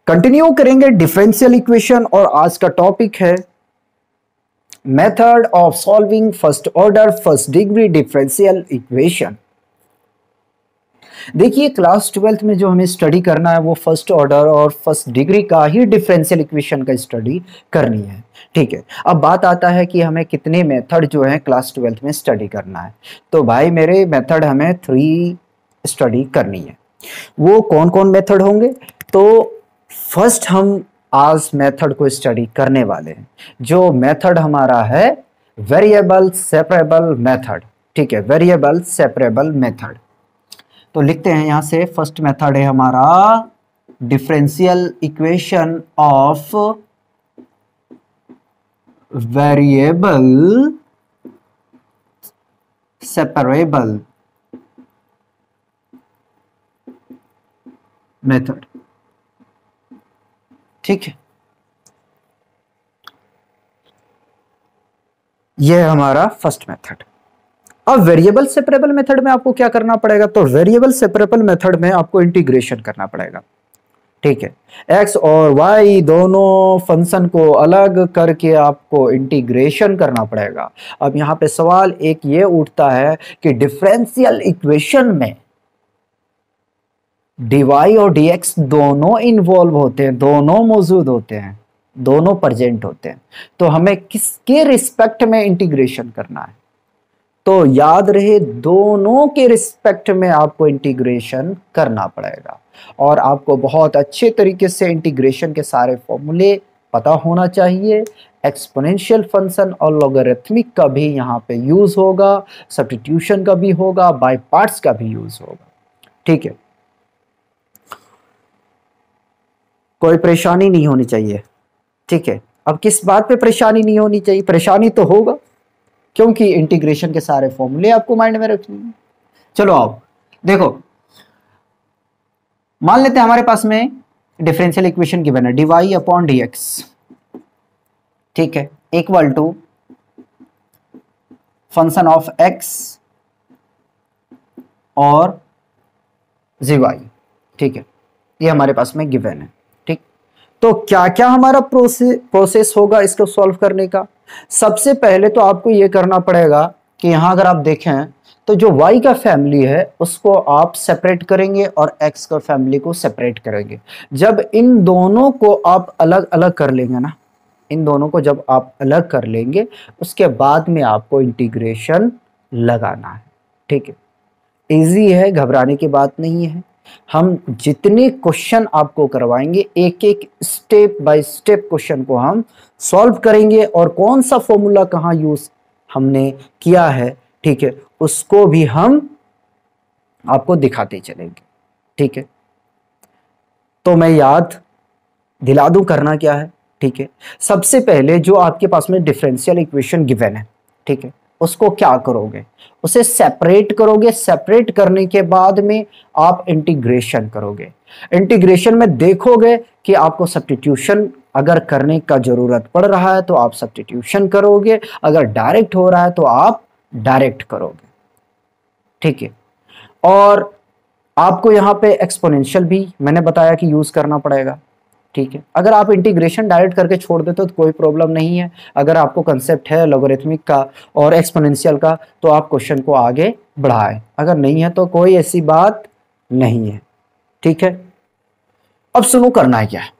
Continue करेंगे differential equation और आज का टॉपिक है method of solving first order first degree differential equation. देखिए क्लास 12th में जो हमें स्टडी करना है वो फर्स्ट ऑर्डर और फर्स्ट डिग्री का ही डिफरेंशियल इक्वेशन का स्टडी करनी है। ठीक है, अब बात आता है कि हमें कितने मेथड जो है क्लास 12th में स्टडी करना है। तो भाई मेरे मेथड हमें 3 स्टडी करनी है। वो कौन कौन मेथड होंगे? तो फर्स्ट हम आज मेथड को स्टडी करने वाले हैं जो मेथड हमारा है वेरिएबल सेपरेबल मेथड। ठीक है, वेरिएबल सेपरेबल मेथड। तो लिखते हैं यहां से, फर्स्ट मेथड है हमारा differential equation of variable separable method. ठीक है, यह है हमारा फर्स्ट मेथड। अब वेरिएबल सेपरेबल मेथड में आपको क्या करना पड़ेगा? तो वेरिएबल सेपरेबल मेथड में आपको इंटीग्रेशन करना पड़ेगा। ठीक है, एक्स और वाई दोनों फंक्शन को अलग करके आपको इंटीग्रेशन करना पड़ेगा। अब यहां पे सवाल एक ये उठता है कि डिफरेंशियल इक्वेशन में dy और dx दोनों इन्वॉल्व होते हैं, दोनों मौजूद होते हैं, दोनों प्रेजेंट होते हैं। तो हमें किसके रिस्पेक्ट में इंटीग्रेशन करना है? तो याद रहे दोनों के रिस्पेक्ट में आपको इंटीग्रेशन करना पड़ेगा और आपको बहुत अच्छे तरीके से इंटीग्रेशन के सारे फॉर्मूले पता होना चाहिए। एक्सपोनेंशियल फंक्शन और लॉगरिथमिक का भी यहाँ पे यूज होगा, सब्स्टिट्यूशन का भी होगा, बाय पार्ट्स का भी यूज होगा। ठीक है, कोई परेशानी नहीं होनी चाहिए। ठीक है, अब किस बात पे परेशानी नहीं होनी चाहिए? परेशानी तो होगा क्योंकि इंटीग्रेशन के सारे फॉर्मूले आपको माइंड में रखने हैं। चलो आओ देखो, मान लेते हैं हमारे पास में डिफरेंशियल इक्वेशन गिवन है dy अपॉन dx। ठीक है, equal to function of x और gy। ठीक है, ये हमारे पास में गिवन है। ठीक, तो क्या क्या हमारा प्रोसेस होगा इसको सॉल्व करने का? सबसे पहले तो आपको ये करना पड़ेगा कि यहां अगर आप देखें तो जो y का फैमिली है उसको आप सेपरेट करेंगे और x का फैमिली को सेपरेट करेंगे। जब इन दोनों को आप अलग अलग कर लेंगे ना, इन दोनों को जब आप अलग कर लेंगे उसके बाद में आपको इंटीग्रेशन लगाना है। ठीक है, इजी है, घबराने की बात नहीं है। हम जितने क्वेश्चन आपको करवाएंगे एक एक स्टेप बाय स्टेप क्वेश्चन को हम सॉल्व करेंगे और कौन सा फॉर्मूला कहाँ यूज हमने किया है, ठीक है, उसको भी हम आपको दिखाते चलेंगे। ठीक है, तो मैं याद दिला दूं करना क्या है। ठीक है, सबसे पहले जो आपके पास में डिफरेंशियल इक्वेशन गिवन है, ठीक है, उसको क्या करोगे? उसे सेपरेट करोगे। सेपरेट करने के बाद में आप इंटीग्रेशन करोगे। इंटीग्रेशन में देखोगे कि आपको सब्स्टिट्यूशन अगर करने का जरूरत पड़ रहा है तो आप सब्स्टिट्यूशन करोगे, अगर डायरेक्ट हो रहा है तो आप डायरेक्ट करोगे। ठीक है, और आपको यहां पे एक्सपोनेंशियल भी मैंने बताया कि यूज करना पड़ेगा। ठीक है, अगर आप इंटीग्रेशन डायरेक्ट करके छोड़ देते हो तो कोई प्रॉब्लम नहीं है। अगर आपको कंसेप्ट है लॉगरिथमिक का और एक्सपोनेंशियल का तो आप क्वेश्चन को आगे बढ़ाएं, अगर नहीं है तो कोई ऐसी बात नहीं है। ठीक है, अब सुनो करना है क्या है।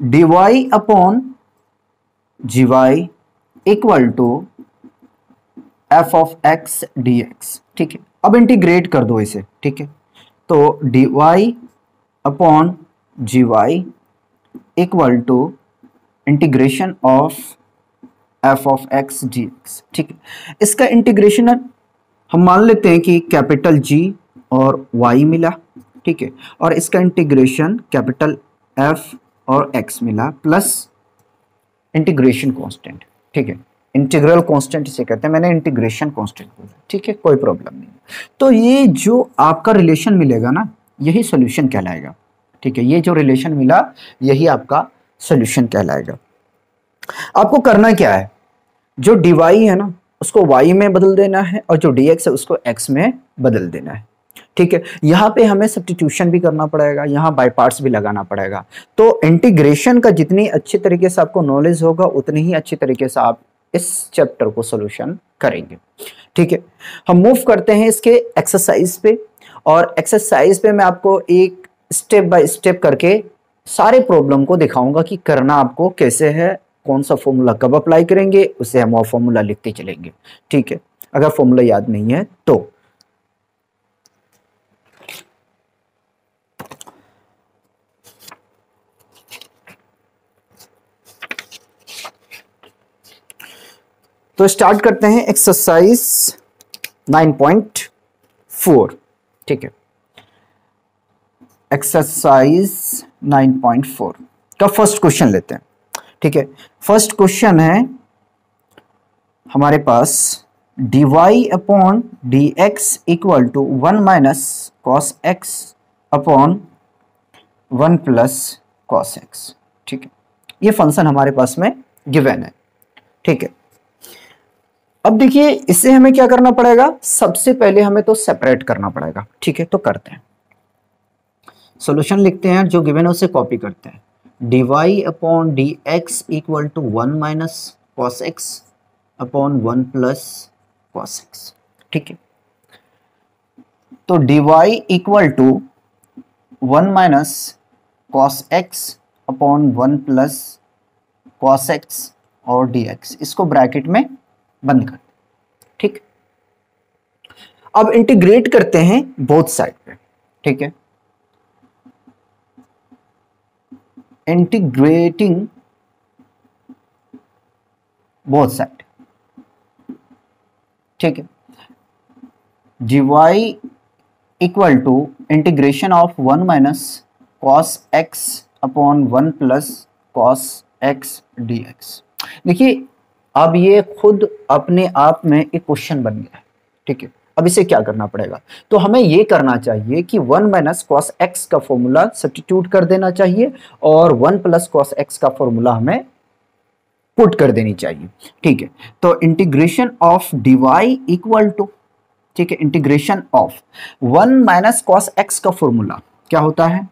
dy upon gy equal to f of x dx। ठीक है, अब इंटीग्रेट कर दो इसे। ठीक है, तो dy upon G Y equal to integration of F of X D x. ठीक है, इसका इंटीग्रेशन हम मान लेते हैं कि कैपिटल जी और वाई मिला। ठीक है, और इसका इंटीग्रेशन कैपिटल एफ और एक्स मिला प्लस इंटीग्रेशन कांस्टेंट। ठीक है, इंटीग्रल कांस्टेंट इसे कहते हैं, मैंने इंटीग्रेशन कांस्टेंट बोला। ठीक है, कोई प्रॉब्लम नहीं। तो ये जो आपका रिलेशन मिलेगा ना, यही सॉल्यूशन कहलाएगा। ठीक है, ये जो रिलेशन मिला यही आपका सॉल्यूशन कहलाएगा। आपको करना क्या है, जो dy है ना उसको y में बदल देना है और जो dx है उसको x में बदल देना है। ठीक है, यहाँ पे हमें सब्स्टिट्यूशन भी करना पड़ेगा, यहाँ बाय पार्ट्स भी लगाना पड़ेगा। तो इंटीग्रेशन का जितनी अच्छी तरीके से आपको नॉलेज होगा उतनी ही अच्छी तरीके से आप इस चैप्टर को सोल्यूशन करेंगे। ठीक है, हम मूव करते हैं इसके एक्सरसाइज पे, और एक्सरसाइज पे मैं आपको एक स्टेप बाय स्टेप करके सारे प्रॉब्लम को दिखाऊंगा कि करना आपको कैसे है, कौन सा फॉर्मूला कब अप्लाई करेंगे, उसे हम वो फॉर्मूला लिखते चलेंगे। ठीक है, अगर फॉर्मूला याद नहीं है तो स्टार्ट करते हैं एक्सरसाइज 9.4। ठीक है, एक्सरसाइज 9.4 का फर्स्ट क्वेश्चन लेते हैं। ठीक है, फर्स्ट क्वेश्चन है हमारे पास dy upon dx equal to 1 minus cos X upon 1 plus cos X. ठीक है, ये फंक्शन हमारे पास में गिवन है। ठीक है, अब देखिए इससे हमें क्या करना पड़ेगा, सबसे पहले हमें तो सेपरेट करना पड़ेगा। ठीक है, तो करते हैं, सॉल्यूशन लिखते हैं, जो गिवन है उसे कॉपी करते हैं। dy upon D x equal to 1 minus cos X upon 1 plus cos X. ठीक है, तो dy equal to 1 minus cos X upon 1 plus cos X और dx, इसको ब्रैकेट में बंद कर। ठीक, अब इंटीग्रेट करते हैं बोथ साइड पे। ठीक है, इंटीग्रेटिंग बोथ साइड। ठीक है, dy equal to integration of 1 minus cos X upon 1 plus cos X dx। देखिए अब ये खुद अपने आप में एक क्वेश्चन बन गया है। ठीक है, अब इसे क्या करना पड़ेगा, तो हमें ये करना चाहिए कि 1 माइनस कॉस एक्स का फॉर्मूला सब्स्टिट्यूट कर देना चाहिए और 1 प्लस कॉस एक्स का फॉर्मूला हमें पुट कर देनी चाहिए। ठीक है, तो integration of dy equal to, ठीक है, integration of 1 minus cos X का फॉर्मूला क्या होता है,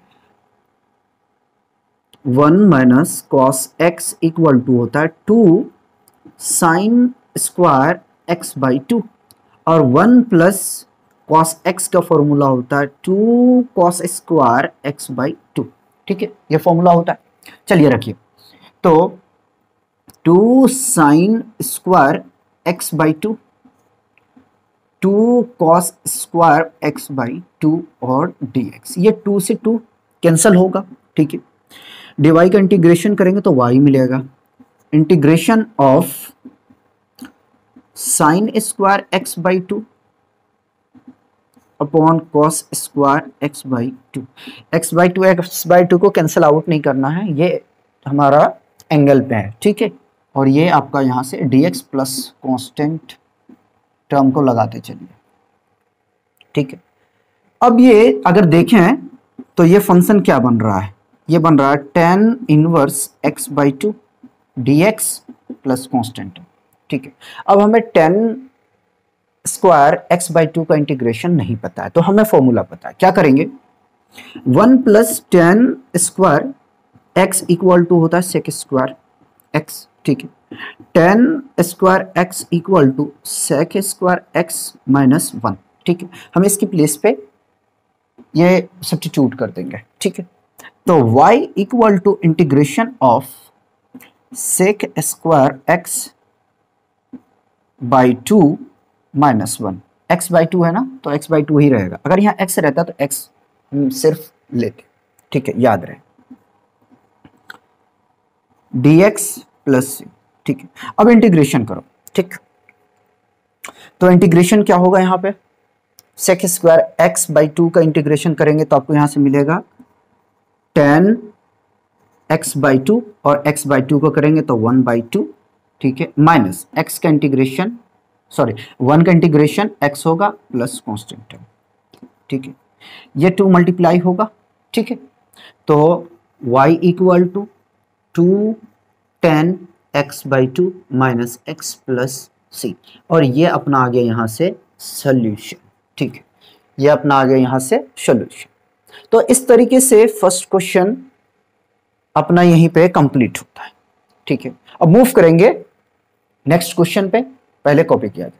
1 minus cos X equal to होता है 2 साइन स्क्वायर एक्स बाई 2, और 1 प्लस कॉस एक्स का फॉर्मूला होता है 2 कॉस स्क्वायर एक्स बाई 2। ठीक है, ये फॉर्मूला होता है। चलिए रखिए, तो 2 sine square x by 2, 2 cos square x by 2 और dx, ये 2 से 2 कैंसिल होगा। ठीक है, dy का इंटीग्रेशन करेंगे तो y मिलेगा, integration of sine square x by 2 upon cos square x by 2। X by 2 को कैंसिल आउट नहीं करना है, ये हमारा एंगल पे है। ठीक है, और ये आपका यहां से dx प्लस कॉन्स्टेंट टर्म को लगाते चलिए। ठीक है, अब ये अगर देखें तो ये फंक्शन क्या बन रहा है, ये बन रहा है tan inverse x by 2 dx plus constant. ठीक है, अब हमें tan स्क्वायर x बाई 2 का इंटीग्रेशन नहीं पता है, तो हमें फॉर्मूला पता है। क्या करेंगे, 1 plus tan square x equal to होता है sec स्क्वायर x। ठीक है, tan square x equal to sec square x minus 1। ठीक है, हम इसकी प्लेस पे ये सब्स्टिट्यूट कर देंगे। ठीक है, तो y equal to integration of sec square x by 2 minus 1, x by 2 है ना, तो x बाई 2 ही रहेगा। अगर यहाँ x रहता तो x हम सिर्फ लेते। ठीक है, याद रहे dx प्लस c। ठीक है, अब इंटीग्रेशन करो। ठीक, तो इंटीग्रेशन क्या होगा, यहाँ पे sec स्क्वायर x बाई 2 का इंटीग्रेशन करेंगे तो आपको यहाँ से मिलेगा tan x बाई 2, और x बाई 2 को करेंगे तो 1 बाई 2। ठीक है, माइनस x का इंटीग्रेशन, सॉरी 1 का इंटीग्रेशन x होगा प्लस कॉन्स्टेंट। ठीक है, ये 2 मल्टीप्लाई होगा। ठीक है, तो y equal to 2 tan x by 2 minus x plus c, और ये अपना आ गया यहाँ से सोल्यूशन। ठीक है, ये अपना आ गया यहां से सोल्यूशन। तो इस तरीके से फर्स्ट क्वेश्चन अपना यहीं पे कंप्लीट होता है। ठीक है, अब मूव करेंगे नेक्स्ट क्वेश्चन पे। पहले कॉपी किया जाए।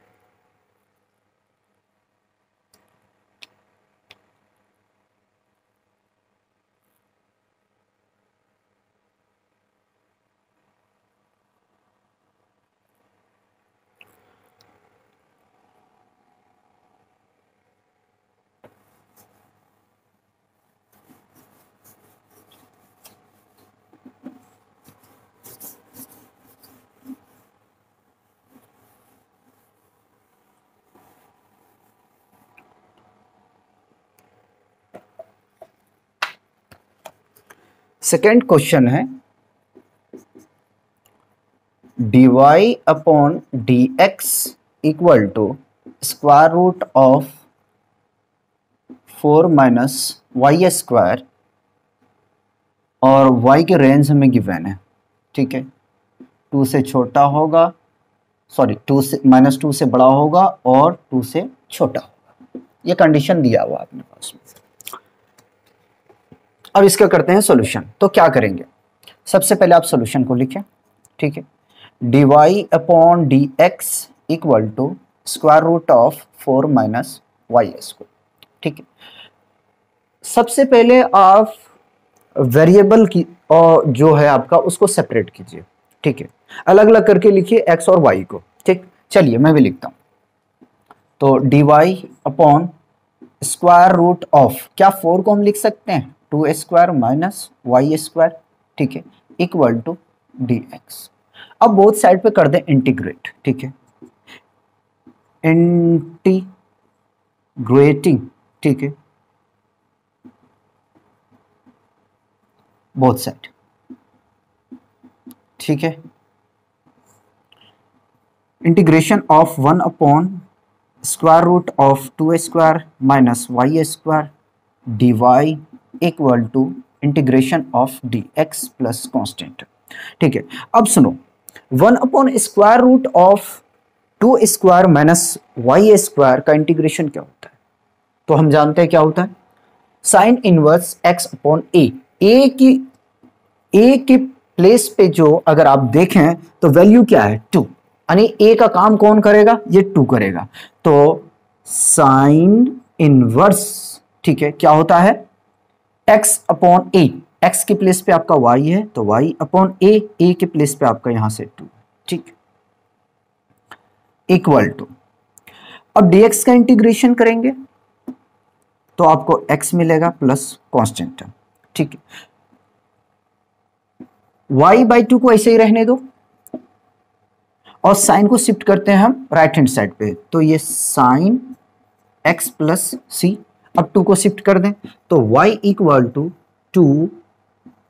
सेकेंड क्वेश्चन है dy upon dx equal to square root of 4 minus Y square और y के रेंज हमें गिवन है। ठीक है, 2 से छोटा होगा, सॉरी 2 से -2 से बड़ा होगा और 2 से छोटा होगा। ये कंडीशन दिया हुआ अपने पास में। अब इसका करते हैं सॉल्यूशन। तो क्या करेंगे, सबसे पहले आप सॉल्यूशन को लिखें। ठीक है, dy upon dx equal to square root of 4 minus Y square. ठीक है, सबसे पहले आप वेरिएबल की और जो है आपका उसको सेपरेट कीजिए। ठीक है, अलग अलग करके लिखिए x और y को। ठीक, चलिए मैं भी लिखता हूं। तो dy upon square root of, क्या 4 को हम लिख सकते हैं 2 स्क्वायर माइनस वाई स्क्वायर। ठीक है, इक्वल टू dx। अब बोथ साइड पे कर दें इंटीग्रेट। ठीक है, इंटीग्रेटिंग। ठीक है, बोथ साइड। ठीक है, integration of 1 upon square root of 2 square minus Y square dy equal to integration of dx plus constant. ठीक है, अब सुनो, 1 upon square root of 2 square minus Y square का इंटीग्रेशन क्या होता है? तो हम जानते हैं क्या होता है, साइन इनवर्स x अपॉन ए। ए की प्लेस पे जो अगर आप देखें तो वैल्यू क्या है 2, यानी ए का काम कौन करेगा, ये 2 करेगा। तो साइन इनवर्स, ठीक है, क्या होता है x अपॉन ए। x की प्लेस पे आपका y है तो y अपॉन ए के प्लेस पे आपका यहां से 2। ठीक, इक्वल टू, अब dx का इंटीग्रेशन करेंगे तो आपको x मिलेगा प्लस कांस्टेंट। ठीक है, y बाई 2 को ऐसे ही रहने दो और साइन को शिफ्ट करते हैं हम राइट हैंड साइड पे। तो ये साइन x प्लस सी, अब 2 को शिफ्ट कर दें तो y equal to 2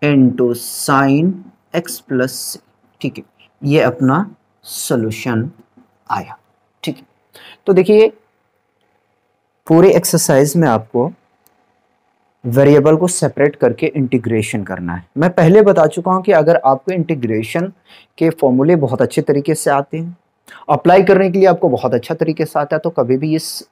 into sine x plus सी। ठीक है, ये अपना सॉल्यूशन आया। ठीक है, तो देखिए पूरे एक्सरसाइज में आपको वेरिएबल को सेपरेट करके इंटीग्रेशन करना है। मैं पहले बता चुका हूं कि अगर आपको इंटीग्रेशन के फॉर्मूले बहुत अच्छे तरीके से आते हैं, अप्लाई करने के लिए आपको बहुत अच्छा तरीके से आता है, तो कभी भी इस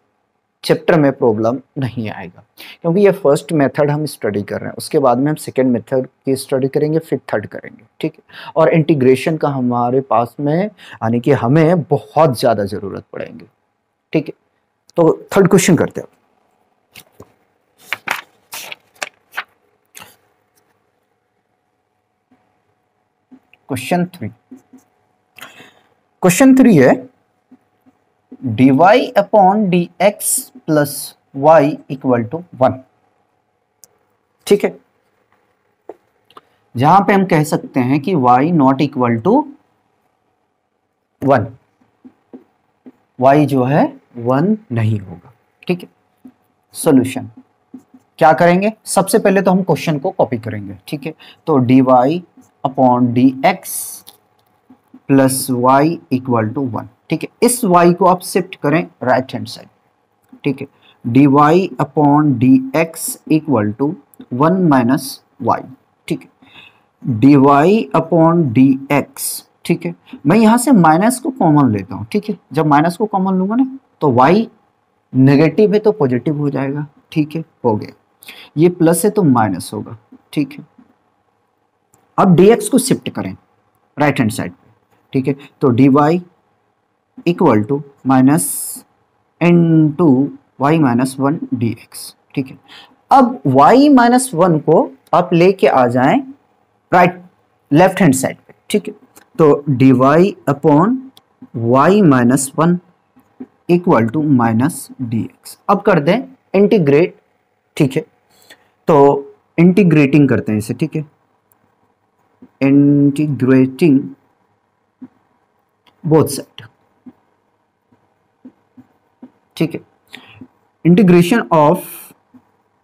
चैप्टर में प्रॉब्लम नहीं आएगा, क्योंकि ये फर्स्ट मेथड हम स्टडी कर रहे हैं। उसके बाद में हम सेकेंड मेथड की स्टडी करेंगे, फिर थर्ड करेंगे। ठीक है, और इंटीग्रेशन का हमारे पास में यानी कि हमें बहुत ज़्यादा ज़रूरत पड़ेगी। ठीक है, तो थर्ड क्वेश्चन करते हैं। क्वेश्चन 3 है dy upon dx plus y equal to 1। ठीक है, जहां पे हम कह सकते हैं कि y not equal to 1, y जो है 1 नहीं होगा। ठीक है, सॉल्यूशन क्या करेंगे, सबसे पहले तो हम क्वेश्चन को कॉपी करेंगे। ठीक है, तो dy upon dx plus y equal to 1। ठीक है, इस y को आप शिफ्ट करें राइट हैंड साइड। ठीक है, dy upon dx equal to 1 minus y। ठीक है, dy अपॉन dx। ठीक है, मैं यहां से माइनस को कॉमन लेता हूं। ठीक है, जब माइनस को कॉमन लूंगा ना तो y नेगेटिव है तो पॉजिटिव हो जाएगा, ठीक है, हो गया। ये प्लस है तो माइनस होगा, ठीक है। अब dx को शिफ्ट करें राइट हैंड साइड पे, ठीक है, तो dy equal to minus N to Y minus one D x, ठीक है। अब y माइनस वन को आप लेके आ जाएं राइट लेफ्ट हैंड साइड पे, ठीक है, तो dy upon Y minus one equal to minus D X. अब कर दें इंटीग्रेट, ठीक है, तो इंटीग्रेटिंग करते हैं इसे, ठीक है, इंटीग्रेटिंग बोथ साइड, ठीक है। Integration of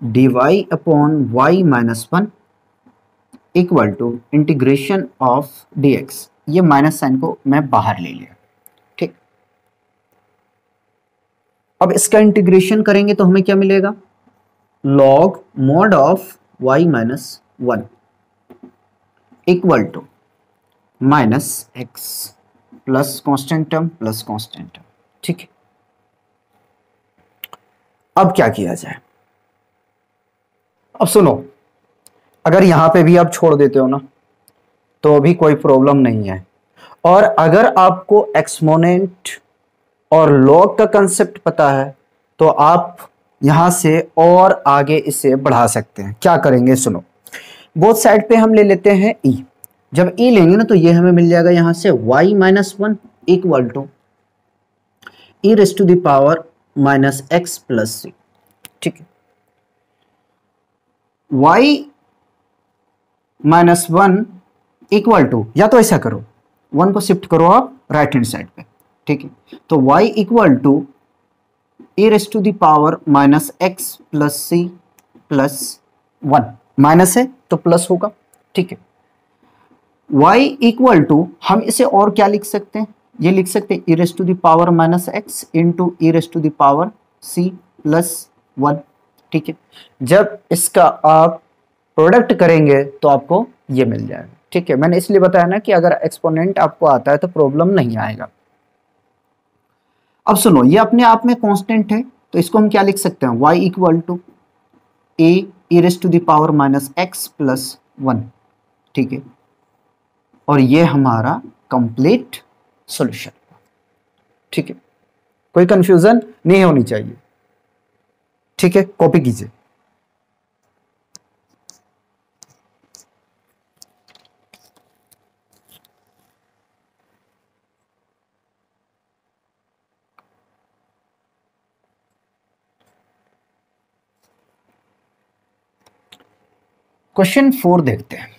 dy upon Y minus one equal to integration of dx। ये माइनस साइन को मैं बाहर ले लिया, ठीक। अब इसका इंटीग्रेशन करेंगे तो हमें क्या मिलेगा, log mod of y minus one equal to minus x plus constant term plus constant term, ठीक है। अब क्या किया जाए, अब सुनो, अगर यहां पे भी आप छोड़ देते हो ना तो भी कोई प्रॉब्लम नहीं है, और अगर आपको एक्सपोनेंट और लॉग का कंसेप्ट पता है तो आप यहां से और आगे इसे बढ़ा सकते हैं। क्या करेंगे सुनो, बोथ साइड पे हम ले लेते हैं e। जब e लेंगे ना तो ये हमें मिल जाएगा यहां से y minus one equal to e raise to the power minus x plus सी, ठीक है। y minus one equal to, या तो ऐसा करो, वन को शिफ्ट करो आप राइट हैंड साइड पे, ठीक है, तो y equal to A raise to the power minus x plus C plus one, minus है तो प्लस होगा, ठीक है। y इक्वल टू, हम इसे और क्या लिख सकते हैं, ये लिख सकते हैं e raise to the power minus x into e raise to the power c plus one, ठीक है। जब इसका आप प्रोडक्ट करेंगे तो आपको ये मिल जाएगा, ठीक है। मैंने इसलिए बताया ना कि अगर एक्सपोनेंट आपको आता है तो प्रॉब्लम नहीं आएगा। अब सुनो, ये अपने आप में कांस्टेंट है तो इसको हम क्या लिख सकते हैं, y equal to A E raise to the power minus x plus one, ठीक है। और ये हमारा कंप्लीट सॉल्यूशन, ठीक है, कोई कंफ्यूजन नहीं होनी चाहिए, ठीक है। कॉपी कीजिए। क्वेश्चन 4 देखते हैं।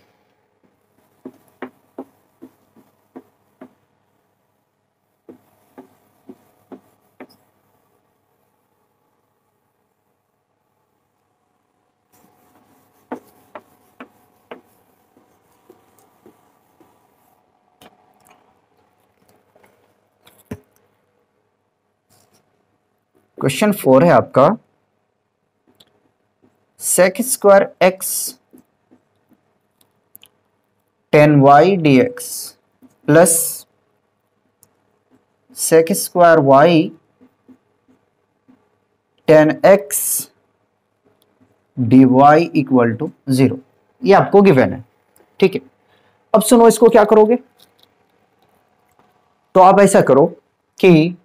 क्वेश्चन 4 है आपका, sec square X tan Y D X plus sec square Y tan X D Y equal to 0। ये आपको गिवन है, ठीक है। अब सुनो, इसको क्या करोगे, तो आप ऐसा करो कि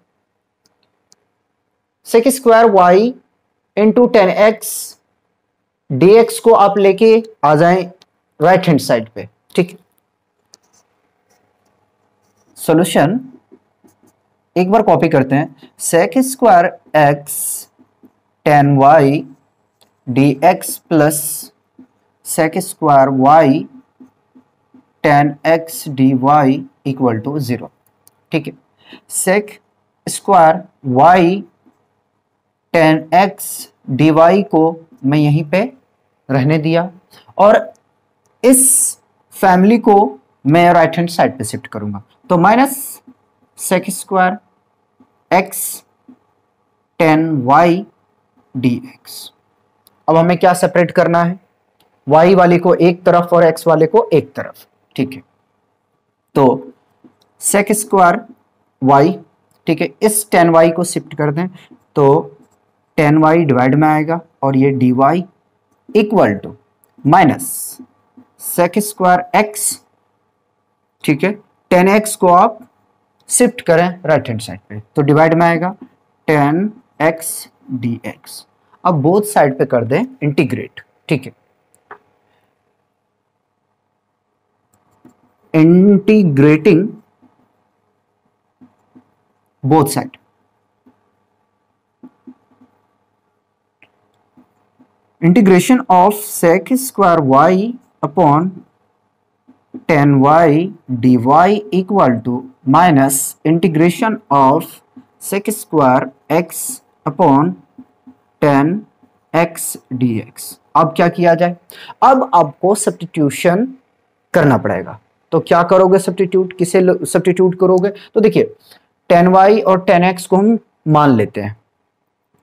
sec square Y into tan X D X को आप लेके आ जाएं राइट हैंड साइड पे, ठीक है। सॉल्यूशन एक बार कॉपी करते हैं, sec square X tan Y D X plus sec square Y tan X D Y equal to 0, ठीक है। Sec square Y tan X D Y को मैं यहीं पे रहने दिया, और इस फैमिली को मैं राइट हैंड साइड पे शिफ्ट करूंगा, तो minus sec square X tan Y D X. अब हमें क्या सेपरेट करना है, y वाली को एक तरफ और x वाले को एक तरफ, ठीक है। तो सेक स्क्वायर y, ठीक है, इस टेन वाई को शिफ्ट कर दें, तो टेन वाई डिवाइड में आएगा और ये D Y equal to minus sec square X, ठीक है। टेन एक्स को आप शिफ्ट करें राइट हैंड साइड पे तो डिवाइड में आएगा टेन एक्स डी एक्स। अब बोथ साइड पे कर दें इंटीग्रेट, ठीक है। Integrating both side, integration of sec square Y upon tan Y D Y equal to minus integration of sec square x upon tan X D X. अब क्या किया जाए, अब आपको सब्स्टिट्यूशन करना पड़ेगा। तो क्या करोगे सब्स्टिट्यूट, किसे सब्स्टिट्यूट करोगे, तो देखिए टेन वाई और टेन एक्स को हम मान लेते हैं,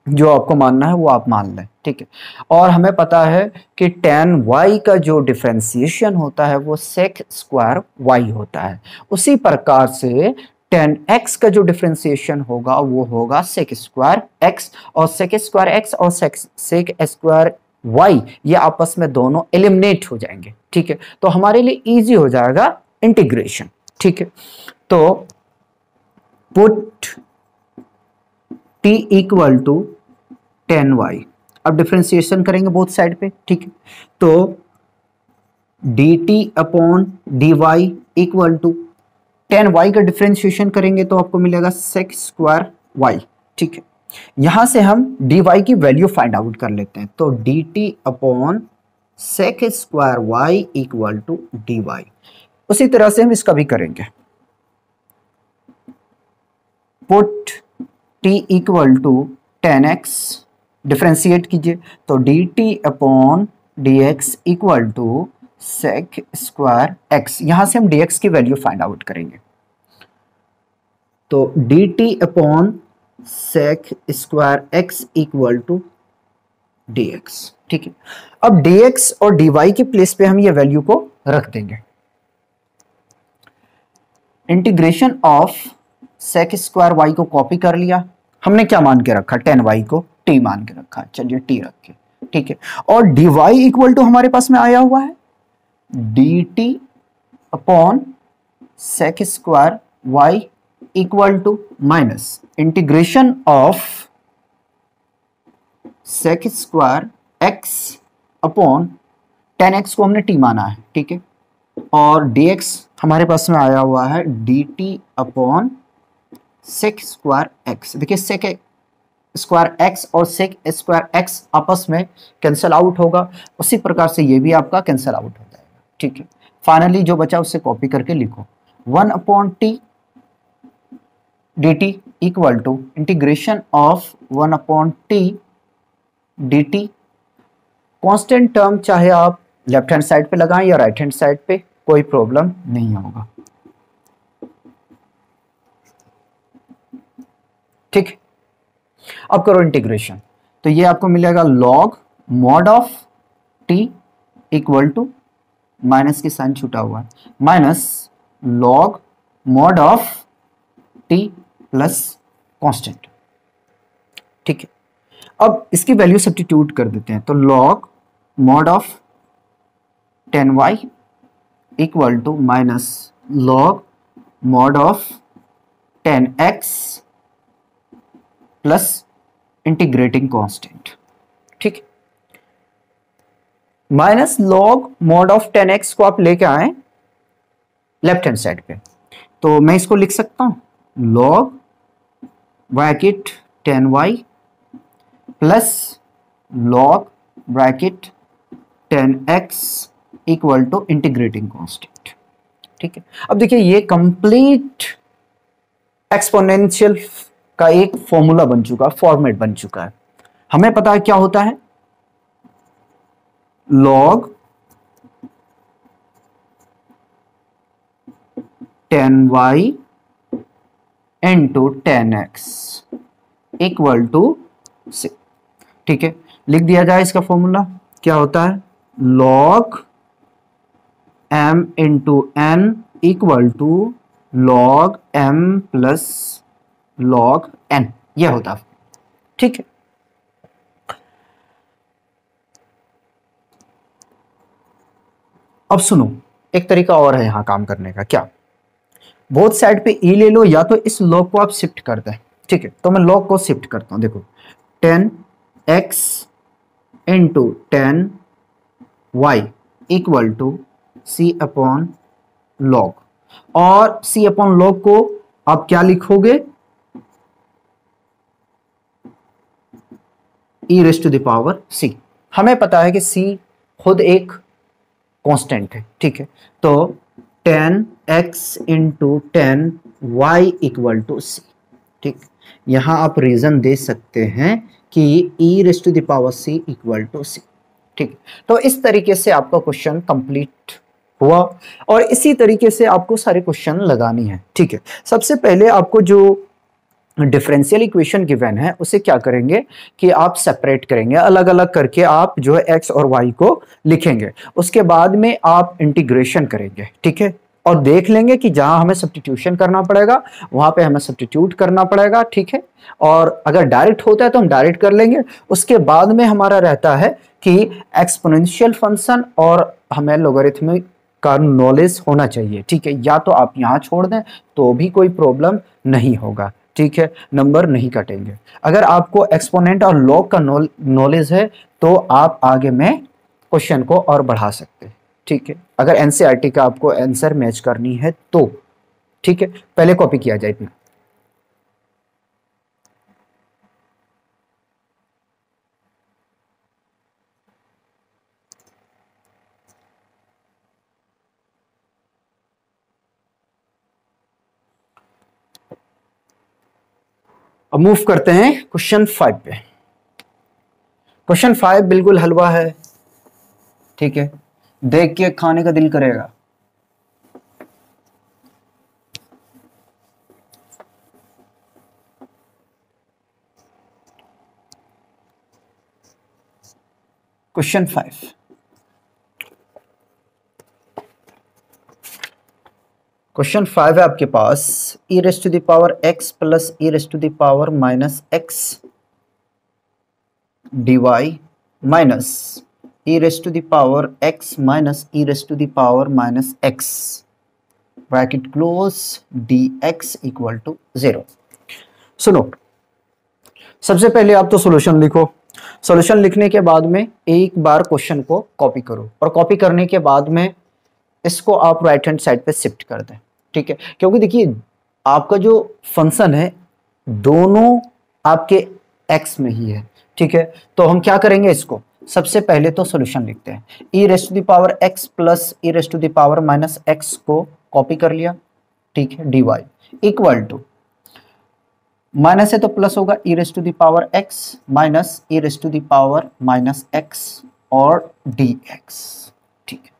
जो आपको मानना है वो आप मान लें, ठीक है। और हमें पता है कि टेन वाई का जो डिफरेंशिएशन होता है वो सेक स्क्वायर वाई होता है। उसी प्रकार से टेन एक्स का जो डिफरेंशिएशन होगा वो होगा सेक स्क्वायर एक्स, और सेक स्क्वायर एक्स और सेक स्क्वायर वाई ये आपस में दोनों एलिमिनेट हो जाएंगे, ठीक है। तो हमारे लिए इजी हो जाएगा इंटीग्रेशन, ठीक है। तो put t equal to tan y, अब डिफरेंशिएशन करेंगे बोथ साइड पे, ठीक है। तो dt upon d Y equal to tan y का डिफरेंशिएशन करेंगे तो आपको मिलेगा सेक स्क्वायर वाई, ठीक है। यहां से हम dy की वैल्यू फाइंड आउट कर लेते हैं, तो dt upon sec square y equal to dy। उसी तरह से हम इसका भी करेंगे, put t equal to tan x, differentiate कीजिए तो dt upon dx equal to sec square x. यहां से हम dx की वैल्यू फाइंड आउट करेंगे, तो dt upon sec square x equal to dx, ठीक है। अब dx और dy की प्लेस पे हम ये वैल्यू को रख देंगे। Integration of sec square y को कॉपी कर लिया, हमने क्या मान के रखा, टेन वाई को t मान के रखा, चलिए t रखे, ठीक है। और dy इक्वल टू हमारे पास में आया हुआ है dt upon sec square y equal to minus integration of sec square x upon tan x को हमने t माना है, ठीक है। और dx हमारे पास में आया हुआ है dt upon sec square x. देखिए सेक स्क्वायर एक्स और सेक स्क्वायर एक्स आपस में कैंसिल आउट होगा, उसी प्रकार से ये भी आपका कैंसिल आउट हो जाएगा, ठीक है। फाइनली जो बचा उससे कॉपी करके लिखो, one upon t dt equal to integration of one upon t dt। Constant term चाहे आप लेफ्ट हैंड साइड पे लगाएं या राइट हैंड साइड पे, कोई प्रॉब्लम नहीं होगा, ठीक। अब करो इंटीग्रेशन, तो ये आपको मिलेगा log mod of t equal to, minus की साइन छूटा हुआ है, minus log mod of t plus constant, ठीक है। अब इसकी वैल्यू सब्स्टिट्यूट कर देते हैं, तो log mod of ten y equal to minus log mod of ten x plus integrating constant, ठीक। Minus log mod of ten x को आप लेके आए लेफ्ट हैंड साइड पे, तो मैं इसको लिख सकता हूं log bracket ten y plus log bracket tan x equal to integrating constant, ठीक है। अब देखिए ये कंप्लीट एक्सपोनेंशियल का एक फॉर्मूला बन चुका, फॉर्मेट बन चुका है। हमें पता है क्या होता है, log tan y into tan x equal to 6, ठीक है। लिख दिया जाए इसका फॉर्मूला, क्या होता है log m into n equal to log m plus log n, यह होता है, ठीक है। अब सुनो, एक तरीका और है यहाँ काम करने का। क्या, बोथ साइड पे ई ले लो, या तो इस लॉग को आप शिफ्ट कर दें। ठीक है, तो मैं लॉग को शिफ्ट करता हूँ। देखो 10x into 10y equal to c upon log, और c अपॉन लॉग को आप क्या लिखोगे, e raise to the power c। हमें पता है कि c खुद एक कांस्टेंट है। ठीक है, तो 10x into 10y equal to c। ठीक, यहां आप रीजन दे सकते हैं कि e raise to the power c equal to c। ठीक, तो इस तरीके से आपका क्वेश्चन कंप्लीट हुआ, और इसी तरीके से आपको सारे क्वेश्चन लगानी है। ठीक है, सबसे पहले आपको जो डिफरेंशियल इक्वेशन गिवन है उसे क्या करेंगे कि आप सेपरेट करेंगे, अलग अलग करके आप जो है x और y को लिखेंगे। उसके बाद में आप इंटीग्रेशन करेंगे। ठीक है, और देख लेंगे कि जहां हमें सब्स्टिट्यूशन करना पड़ेगा वहां पे हमें सब्स्टिट्यूट करना पड़ेगा। ठीक है, और अगर डायरेक्ट होता है तो हम डायरेक्ट कर लेंगे। उसके बाद में हमारा रहता है कि एक्सपोनेंशियल फंक्शन और हमें लोगरिथमिक का नॉलेज होना चाहिए। ठीक है, या तो आप यहां छोड़ दें तो भी कोई प्रॉब्लम नहीं होगा। ठीक है, नंबर नहीं कटेंगे। अगर आपको एक्सपोनेंट और लॉग का नॉलेज है तो आप आगे में क्वेश्चन को और बढ़ा सकते हैं। ठीक है, अगर एनसीईआरटी का आपको आंसर मैच करनी है तो। ठीक है, पहले कॉपी किया जाए फिर। अब मूव करते हैं क्वेश्चन 5 पे। क्वेश्चन 5 बिल्कुल हलवा है। ठीक है, देख के खाने का दिल करेगा। क्वेश्चन 5, क्वेश्चन 5 है आपके पास, e raise to the power x plus e raise to the power minus x dy minus e raise to the power x minus e raise to the power minus x bracket close dx equal to 0। सुनो, सबसे पहले आप तो solution लिखो। Solution लिखने के बाद में एक बार क्वेश्चन को कॉपी करो, और कॉपी करने के बाद में इसको आप राइट हैंड साइड पे शिफ्ट कर दें। ठीक है, क्योंकि देखिए आपका जो फंक्शन है दोनों आपके x में ही है। ठीक है, तो हम क्या करेंगे, इसको सबसे पहले तो सॉल्यूशन लिखते हैं। e raise to the power x plus e raise to the power minus x को कॉपी कर लिया। ठीक है, dy इक्वल टू, माइनस है तो प्लस होगा, e raise to the power x minus e raise to the power minus x और dx। ठीक है,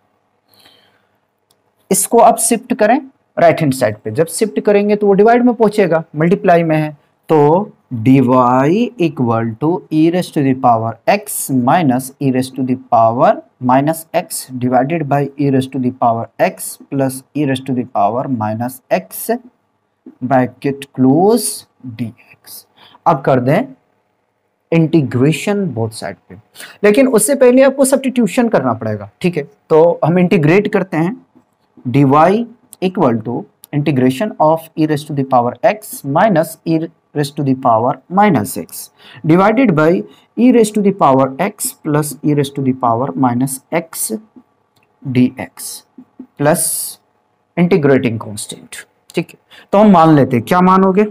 इसको आप शिफ्ट करें राइट हैंड साइड पे। जब शिफ्ट करेंगे तो वो डिवाइड में पहुंचेगा, मल्टीप्लाई में है, तो dy equal to e raise to the power x minus e raise to the power minus x divided by e raise to the power x plus e raise to the power minus x bracket close dx। अब कर दें integration both side पे, लेकिन उससे पहले आपको substitution करना पड़ेगा। ठीक है, तो हम इंटीग्रेट करते हैं। dy equal to integration of e raise to the power x minus e raise to the power minus x divided by e raise to the power x plus e raise to the power minus x dx plus integrating constant. ठीक है, तो हम मान लेते हैं, क्या मानोगे,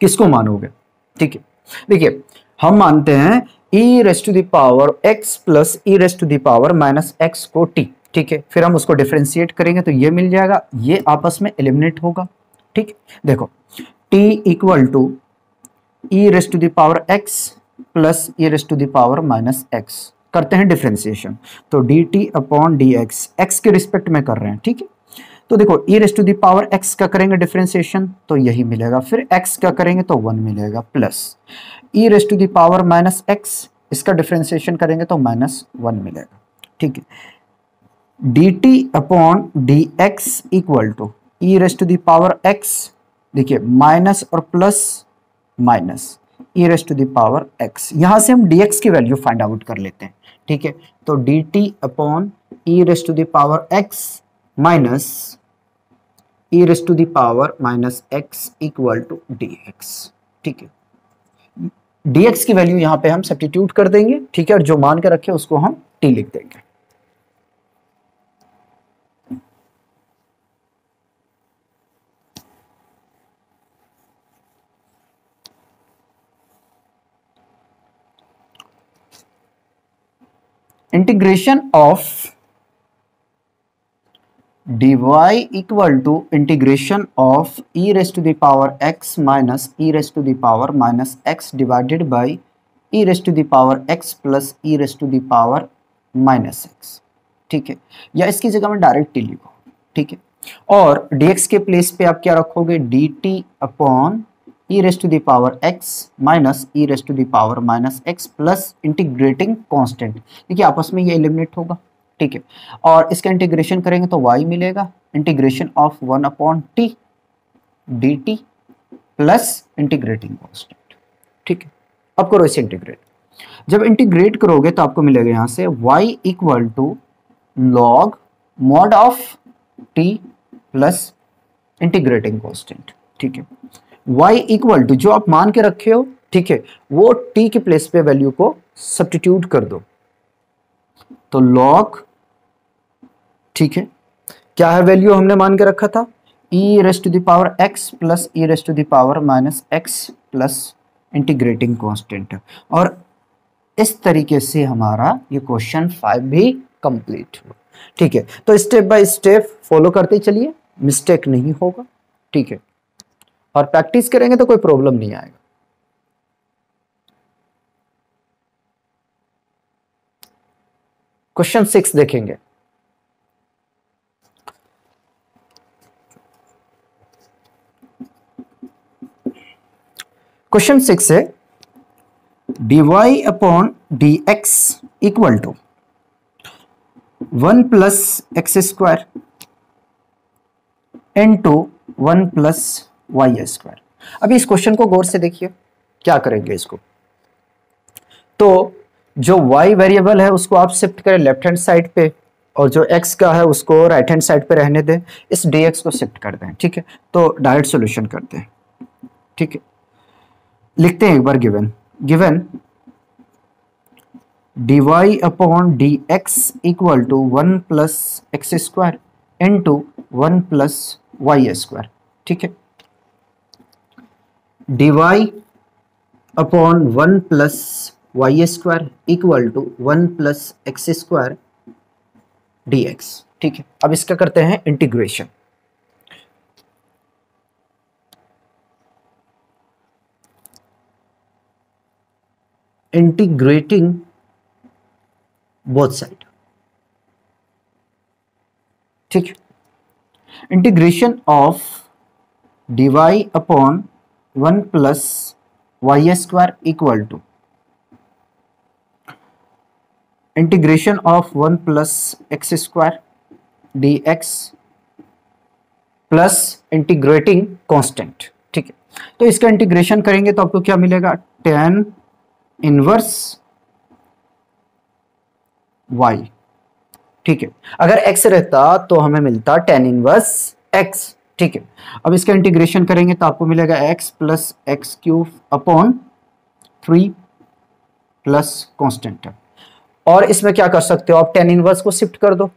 किसको मानोगे। ठीक है, देखिए हम मानते हैं e raise to the power x plus e raise to the power minus x को t। ठीक है, फिर हम उसको डिफरेंशिएट करेंगे तो ये मिल जाएगा, ये आपस में एलिमिनेट होगा। ठीक, देखो t equal to e raise to the power x plus e raise to the power minus x, करते हैं डिफरेंशिएशन, तो dt अपॉन dx x के रिस्पेक्ट में कर रहे हैं। ठीक है, तो देखो e raise to the power x का करेंगे डिफरेंशिएशन तो यही मिलेगा, फिर x का करेंगे तो 1 मिलेगा, plus e raise to the power minus x इसका डिफरेंशिएशन करेंगे तो माइनस 1 मिलेगा। ठीक है, dt upon dx equal to e raise to the power x, देखिए माइनस और plus minus e raise to the power x, यहां से हम dx की वैल्यू फाइंड आउट कर लेते हैं। ठीक है, तो dt upon e raise to the power x minus e raise to the power minus x equal to d x. ठीक है, dx की वैल्यू यहां पे हम सब्स्टिट्यूट कर देंगे। ठीक है, और जो मान के रखे उसको हम t लिख देंगे। Integration of dy equal to integration of e raise to the power x minus e raise to the power minus x divided by e raise to the power x plus e raise to the power minus x। ठीक है, या इसकी जगह में direct t लिखो। ठीक है, और dx के प्लेस पे आप क्या रखोगे, dt upon e raise to the power x minus e raise to the power minus x plus integrating constant. देखिए आपस में ये एलिमिनेट होगा। ठीक है, और इसका इंटीग्रेशन करेंगे तो y मिलेगा, integration of 1 upon t d T plus integrating constant. ठीक है, अब करो इसे इंटीग्रेट। जब इंटीग्रेट करोगे तो आपको मिलेगा यहां से y equal to log mod of t plus integrating constant. ठीक है, y इक्वल टू जो आप मान के रखे हो, ठीक है, वो t के प्लेस पे वैल्यू को सब्स्टिट्यूट कर दो, तो लॉग, ठीक है, क्या है वैल्यू हमने मान के रखा था, e raise to the power x plus e raise to the power minus x plus integrating constant. और इस तरीके से हमारा ये क्वेश्चन 5 भी कंप्लीट हुआ। ठीक है, तो स्टेप बाय स्टेप फॉलो करते चलिए, मिस्टेक नहीं होगा। ठीक है, और प्रैक्टिस करेंगे तो कोई प्रॉब्लम नहीं आएगा। क्वेश्चन 6 देखेंगे। क्वेश्चन 6 है dy upon dx equal to 1 plus x square into 1 plus y square. अभी इस क्वेश्चन को गौर से देखिए, क्या करेंगे इसको, तो जो y वेरिएबल है उसको आप शिफ्ट करें लेफ्ट हैंड साइड पे, और जो x का है उसको राइट हैंड साइड पे रहने दें, इस dx को शिफ्ट कर दें। ठीक है, तो डायरेक्ट सॉल्यूशन करते हैं। ठीक है, लिखते हैं एक बार given dy upon dx equal to 1 plus x square into 1 plus y square. ठीक है, dy upon 1 plus y square equal to 1 plus x square dx। ठीक है, अब इसका करते हैं इंटीग्रेशन। Integrating both side. ठीक है, integration of dy upon 1 plus y square equal to integration of 1 plus x square dx plus integrating constant. ठीक है, तो इसका इंटीग्रेशन करेंगे तो आपको क्या मिलेगा, tan इनवर्स y। ठीक है, अगर x रहता तो हमें मिलता tan इनवर्स x। ठीक है, अब इसका इंटीग्रेशन करेंगे तो आपको मिलेगा x plus x cube upon 3 plus constant. और इसमें क्या कर सकते हो आप, tan इनवर्स को शिफ्ट कर दो।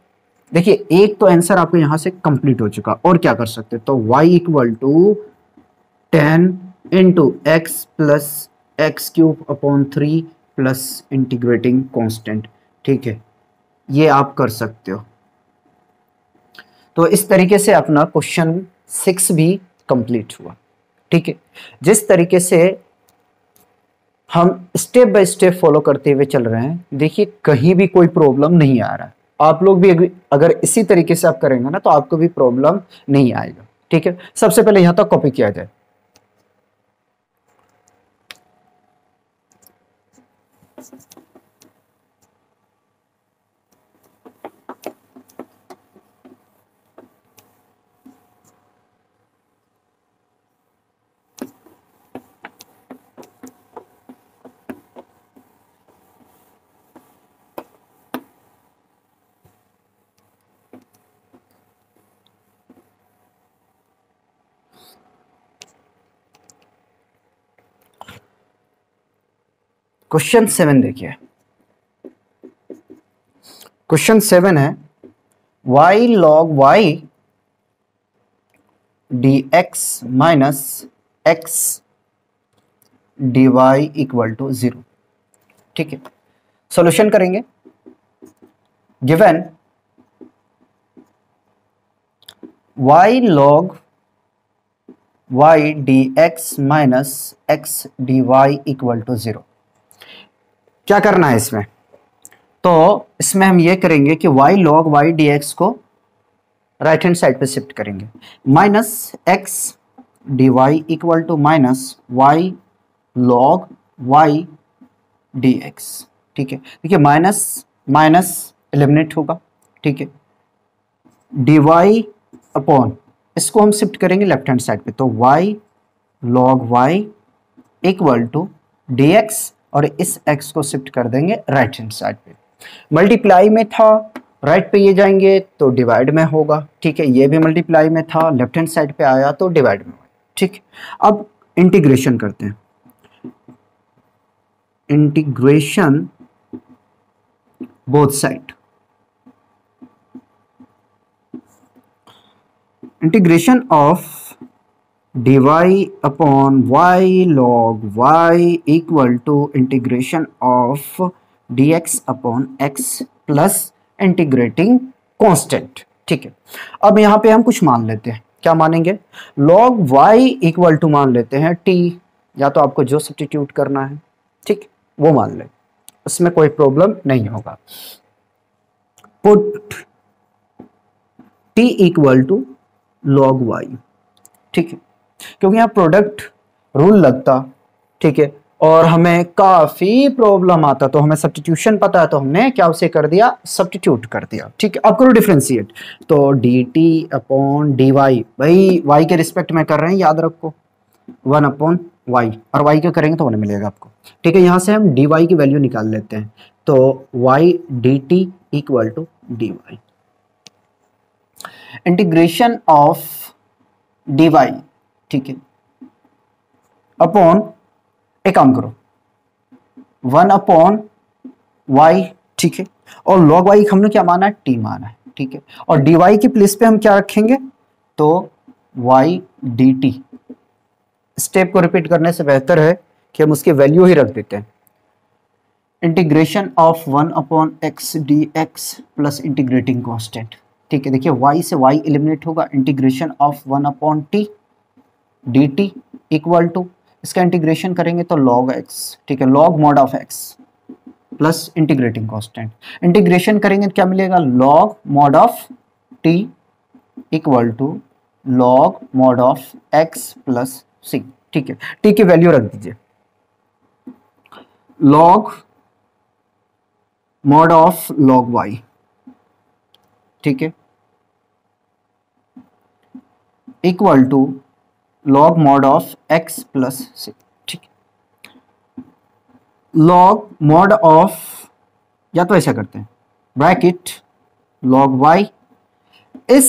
देखिए एक तो आंसर आपको यहां से कंप्लीट हो चुका, और क्या कर सकते हो, तो y equal to tan into x plus x cube upon 3 plus integrating constant. ठीक है, ये आप कर सकते हो। तो इस तरीके से अपना क्वेश्चन 6 भी कंप्लीट हुआ। ठीक है, जिस तरीके से हम स्टेप बाय स्टेप फॉलो करते हुए चल रहे हैं, देखिए कहीं भी कोई प्रॉब्लम नहीं आ रहा है। आप लोग भी अगर इसी तरीके से आप करेंगे ना तो आपको भी प्रॉब्लम नहीं आएगा। ठीक है, सबसे पहले यहां तक कॉपी किया जाए। क्वेश्चन 7 देखिए, क्वेश्चन 7 है y log y dx minus x dy equal to 0। ठीक है, सॉल्यूशन करेंगे। Given y log y dx minus x dy equal to 0। क्या करना है इसमें? तो इसमें हम ये करेंगे कि y log y dx को राइट हैंड साइड पे शिफ्ट करेंगे, minus x dy equal to minus y log y dx। ठीक है, देखिए माइनस माइनस एलिमिनेट होगा। ठीक है, dy अपॉन इसको हम शिफ्ट करेंगे लेफ्ट हैंड साइड पे, तो y log y equal to dx और इस x को शिफ्ट कर देंगे राइट हैंड साइड पे। मल्टीप्लाई में था, राइट पे ये जाएंगे तो डिवाइड में होगा। ठीक है, ये भी मल्टीप्लाई में था, लेफ्ट हैंड साइड पे आया तो डिवाइड में होगा। ठीक, अब इंटीग्रेशन करते हैं। Integration both side, integration of dy upon y log y equal to integration of dx upon x plus integrating constant. ठीक है, अब यहां पे हम कुछ मान लेते हैं। क्या मानेंगे? log y इक्वल टू मान लेते हैं t, या तो आपको जो सब्स्टिट्यूट करना है ठीक वो मान ले, उसमें कोई प्रॉब्लम नहीं होगा। Put t equal to log y। ठीक है, क्योंकि यहाँ प्रोडक्ट रूल लगता, ठीक है, और हमें काफी प्रॉब्लम आता, तो हमें सब्स्टिट्यूशन पता है तो हमने क्या उसे कर दिया, सब्स्टिट्यूट कर दिया। ठीक है, अब करो डिफरेंशिएट, तो dt अपॉन dy, भाई y के रिस्पेक्ट में कर रहे हैं, याद रखो 1 अपॉन y, और y का करेंगे तो 1 मिलेगा आपको। ठीक है, यहां से हम dy की वैल्यू निकाल लेते हैं, तो y dt equal to dy। Integration of dy, ठीक है, अपॉन एक काम करो 1 अपॉन y। ठीक है, और log y हमने क्या माना है, t माना है। ठीक है, और dy की प्लेस पे हम क्या रखेंगे, तो y dt। स्टेप को रिपीट करने से बेहतर है कि हम उसकी वैल्यू ही रख देते हैं। Integration of 1 upon x dx plus integrating constant. ठीक है, देखिए y से y एलिमिनेट होगा, integration of 1 upon t dt equal to, इसका इंटीग्रेशन करेंगे तो log x। ठीक है, log mod of x plus integrating constant, integration करेंगे तो क्या मिलेगा, log mod of t equal to log mod of x plus c। ठीक है, t की वैल्यू रख दीजिए, log mod of log y। ठीक है, equal to log mod of x plus c। ठीक, log mod ऑफ, या तो ऐसा करते हैं ब्रैकेट log y, इस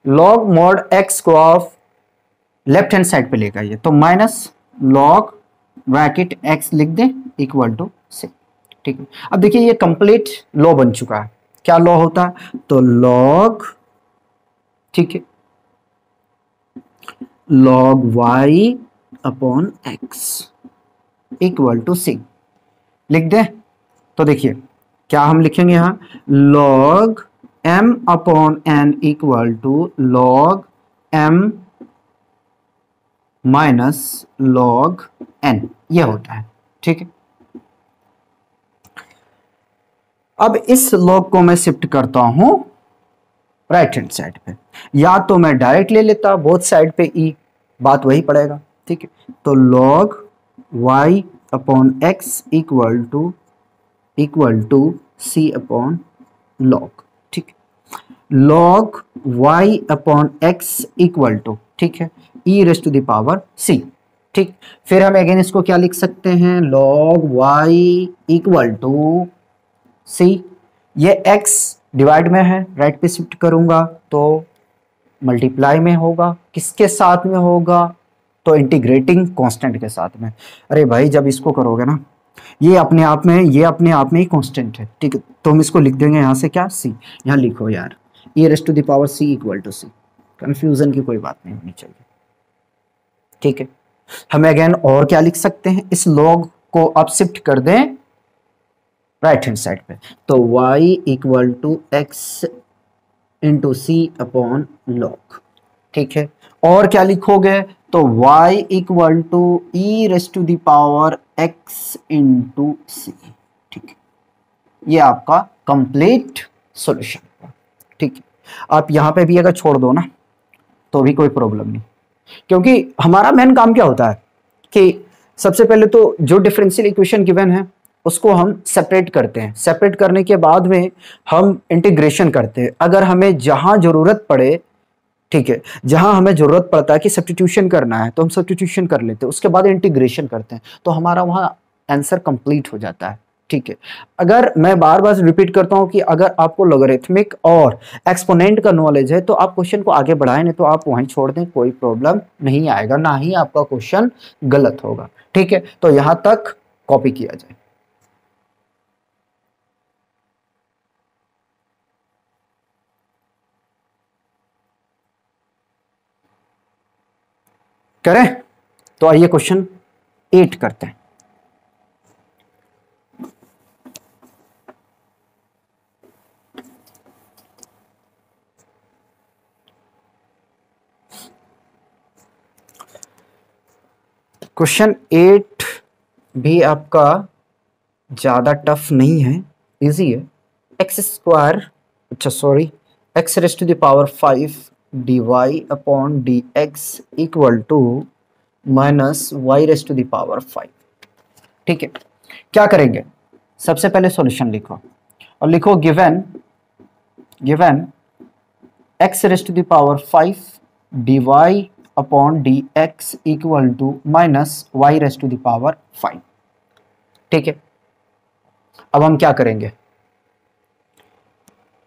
log mod x को आप लेफ्ट हैंड साइड पे लेकर आइए, तो माइनस log ब्रैकेट x लिख दें इक्वल टू c। ठीक है, अब देखिए ये कंप्लीट लॉ बन चुका है। क्या लॉ होता है, तो log, ठीक है, log y upon x equal to c लिख दें। तो देखिए क्या हम लिखेंगे यहां, log m upon n equal to log m minus log n, यह होता है। ठीक है, अब इस log को मैं शिफ्ट करता हूं राइट हैंड साइड पे, या तो मैं डायरेक्ट ले लेता बोथ साइड पे e, बात वही पड़ेगा। ठीक है, तो log y upon x equal to c upon log। ठीक, log y upon x equal to, ठीक है, e raise to the power c। ठीक, फिर हम अगेन इसको क्या लिख सकते हैं, log y equal to c, ये x डिवाइड में है, राइट पे शिफ्ट करूंगा तो मल्टीप्लाई में होगा, किसके साथ में होगा, तो इंटीग्रेटिंग कांस्टेंट के साथ में। अरे भाई जब इसको करोगे ना ये अपने आप में ही कांस्टेंट है, ठीक है। तो हम इसको लिख देंगे यहाँ से क्या, सी। यहाँ लिखो यार, e raise to the power c equal to c. Confusion की कोई बात नहीं होनी चाहिए, ठीक है। हमें अगेन और क्या लिख सकते हैं, इस लॉग को आप शिफ्ट कर दें राइट हैंड साइड पे, तो y equal to x into c upon log, ठीक है। और क्या लिखोगे, तो y equal to e raise to the power x into c, ठीक है। ये आपका कंप्लीट सॉल्यूशन, ठीक है। आप यहां पे भी अगर छोड़ दो ना तो भी कोई प्रॉब्लम नहीं, क्योंकि हमारा मेन काम क्या होता है कि सबसे पहले तो जो डिफरेंशियल इक्वेशन गिवन है उसको हम सेपरेट करते हैं, सेपरेट करने के बाद में हम इंटीग्रेशन करते हैं। अगर हमें जहां जरूरत पड़े, ठीक है, जहां हमें जरूरत पड़ता है कि सब्स्टिट्यूशन करना है तो हम सब्स्टिट्यूशन कर लेते हैं, उसके बाद इंटीग्रेशन करते हैं, तो हमारा वहां आंसर कंप्लीट हो जाता है, ठीक है। अगर मैं बार बार रिपीट करता हूं कि अगर आपको लोगरिथमिक और एक्सपोनेंट का नॉलेज है तो आप क्वेश्चन को आगे बढ़ाएं, नहीं तो आप वहीं छोड़ दें, कोई प्रॉब्लम नहीं आएगा, ना ही आपका क्वेश्चन गलत होगा, ठीक है। तो यहां तक कॉपी किया जाए। करें, तो आइए क्वेश्चन 8 करते हैं। क्वेश्चन 8 भी आपका ज़्यादा टफ नहीं है, इजी है। एक्स स्क्वायर, अच्छा sorry, x raise to the power 5 d y upon D x equal to minus y raise to the power 5, ठीक है। क्या करेंगे, सबसे पहले सॉल्यूशन लिखो और लिखो given x raise to the power 5 d y upon D x equal to minus y raise to the power 5, ठीक है। अब हम क्या करेंगे,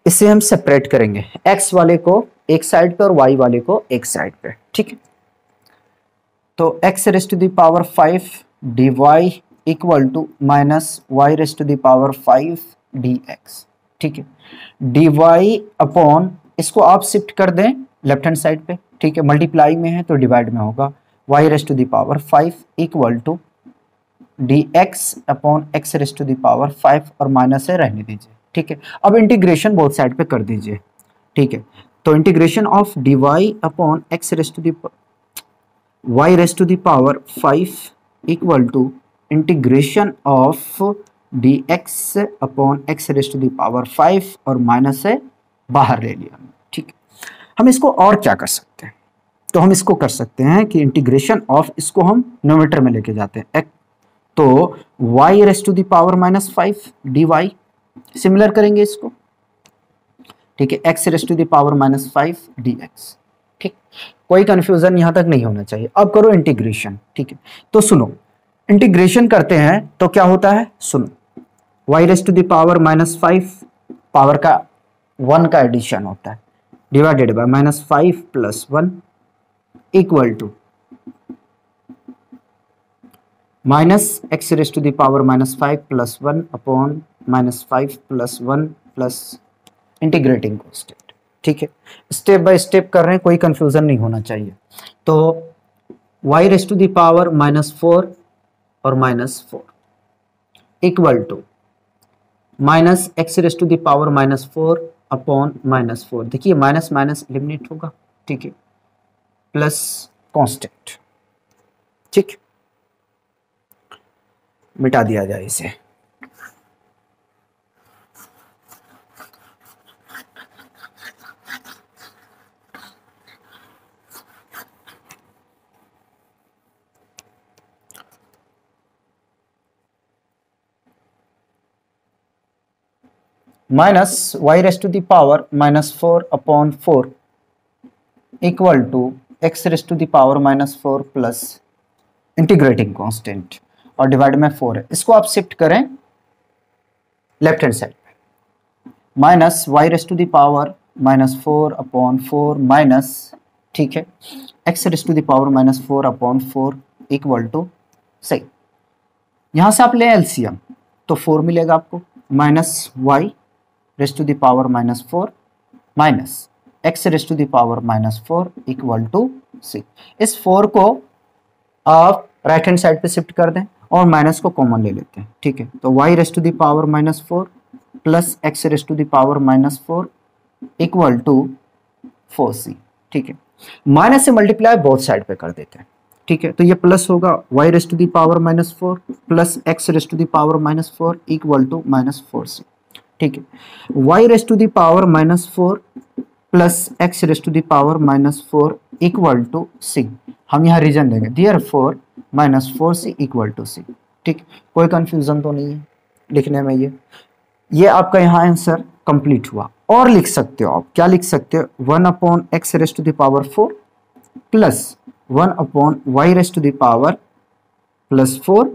इसे हम सेपरेट करेंगे, x वाले को एक साइड पे और y वाले को एक साइड पे, ठीक है। तो x raise to the power 5 d Y equal to minus y raise to the power 5 d x, ठीक है। डी वाई अपॉन, इसको आप शिफ्ट कर दें लेफ्ट हैंड साइड पे, ठीक है। मल्टीप्लाई में है तो डिवाइड में होगा, y raise to the power 5 equal to d x upon x raise to the power 5 और माइनस है रहने दीजिए, ठीक है। अब इंटीग्रेशन बोथ साइड पे कर दीजिए, ठीक है। तो integration of d y upon x raise to the y raise to the power 5 equal to integration of d x upon x raise to the power 5 और माइनस है बाहर ले लिया, ठीक है। हम इसको और क्या कर सकते हैं, तो हम इसको कर सकते हैं कि इंटीग्रेशन ऑफ, इसको हम न्यूमरेटर में लेके जाते हैं, तो y raise to the power minus 5 d y, similar करेंगे इसको, ठीक है, x raise to the power minus 5 d x, ठीक। कोई कंफ्यूजन यहां तक नहीं होना चाहिए। अब करो इंटीग्रेशन, ठीक है। तो सुनो, इंटीग्रेशन करते हैं तो क्या होता है, सुनो, y raise to the power minus 5 power का 1 का एडिशन होता है, divided by minus 5 plus 1 equal to minus x raise to the power minus 5 plus 1 upon minus 5 plus 1 plus integrating constant, ठीक है। स्टेप बाय स्टेप कर रहे हैं, कोई कंफ्यूजन नहीं होना चाहिए। तो y raise to the power minus 4 और minus 4 equal to minus x raise to the power minus 4 upon minus 4, देखिए माइनस माइनस एलिमिनेट होगा, ठीक है, प्लस कांस्टेंट, ठीक, मिटा दिया जाए इसे। Minus y raise to the power minus 4 upon 4 equal to x raise to the power minus 4 plus integrating constant और डिवाइड में 4 है, इसको आप शिफ्ट करें लेफ्ट हैंड साइड पे, minus y raise to the power minus 4 upon 4 minus, ठीक है, x raise to the power minus 4 upon 4 equal to, सही, यहां से आप ले एलसीएम तो 4 मिलेगा आपको, minus y raise to the power minus 4 minus x raise to the power minus 4 equal to c. इस 4 को आप राइट हैंड साइड पे शिफ्ट कर दें और माइनस को कॉमन ले लेते हैं, ठीक है। तो y raise to the power minus 4 plus x raise to the power minus 4 equal to 4c, ठीक है। माइनस से मल्टीप्लाई बोथ साइड पे कर देते हैं, ठीक है। तो ये प्लस होगा y raise to the power minus 4 plus x raise to the power minus 4 equal to minus 4c, ठीक है। y raise to the power minus 4 plus x raise to the power minus 4 equal to c. हम यहाँ reason लेंगे, therefore minus 4c equal to c, ठीक। कोई confusion तो नहीं है लिखने में। ये आपका यहाँ आंसर कंप्लीट हुआ। और लिख सकते हो आप, क्या लिख सकते हो, 1 upon x raise to the power 4 plus 1 upon y raise to the power plus 4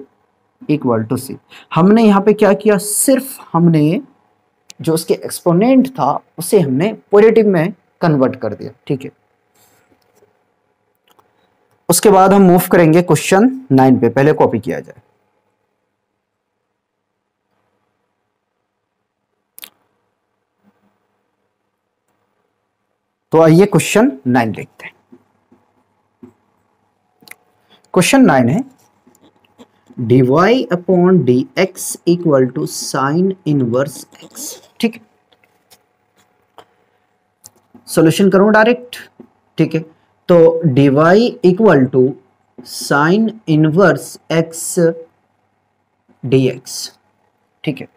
equal to c. हमने यहाँ पे क्या किया, सिर्फ हमने जो उसके एक्सपोनेंट था उसे हमने पॉजिटिव में कन्वर्ट कर दिया, ठीक है। उसके बाद हम मूव करेंगे क्वेश्चन 9 पे, पहले कॉपी किया जाए। तो आइए क्वेश्चन 9 देखते हैं। क्वेश्चन 9 है dy upon D x equal to sine inverse x, ठीक है। सोल्यूशन करूं डायरेक्ट, ठीक है। तो dy equal to sine inverse x dx, ठीक है।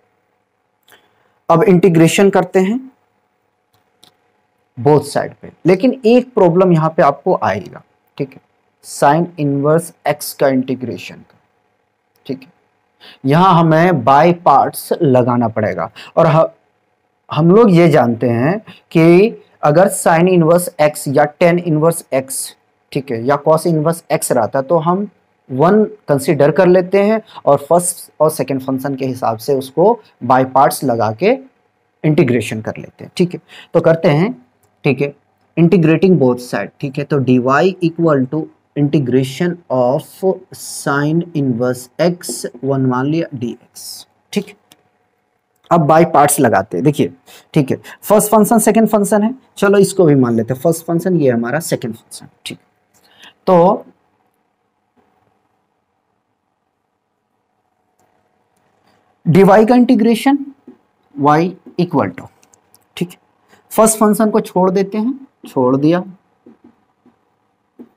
अब इंटीग्रेशन करते हैं बोथ साइड पे, लेकिन एक प्रॉब्लम यहां पे आपको आएगा, ठीक है। साइन इनवर्स एक्स का इंटीग्रेशन का, ठीक है। यहां हमें बाय पार्ट्स लगाना पड़ेगा और हम लोग ये जानते हैं कि अगर साइन इनवर्स एक्स या टेन इनवर्स एक्स, ठीक है, या कॉस इनवर्स एक्स रहता तो हम 1 कंसीडर कर लेते हैं और फर्स्ट और सेकंड फंक्शन के हिसाब से उसको बाय पार्ट्स लगा के इंटीग्रेशन कर लेते हैं, ठीक है। तो करते हैं, ठीक है, इंटीग्रेटिंग बोथ साइड, ठीक है। तो dy equal to integration of sine inverse x 1 मान लिया dx, ठीक है। अब बाय पार्ट्स लगाते हैं, देखिए, ठीक है। फर्स्ट फंक्शन सेकंड फंक्शन है, चलो इसको भी मान लेते हैं फर्स्ट फंक्शन, ये हमारा सेकंड फंक्शन, ठीक। तो dy का इंटीग्रेशन y इक्वल टू, ठीक है, फर्स्ट फंक्शन को छोड़ देते हैं, छोड़ दिया,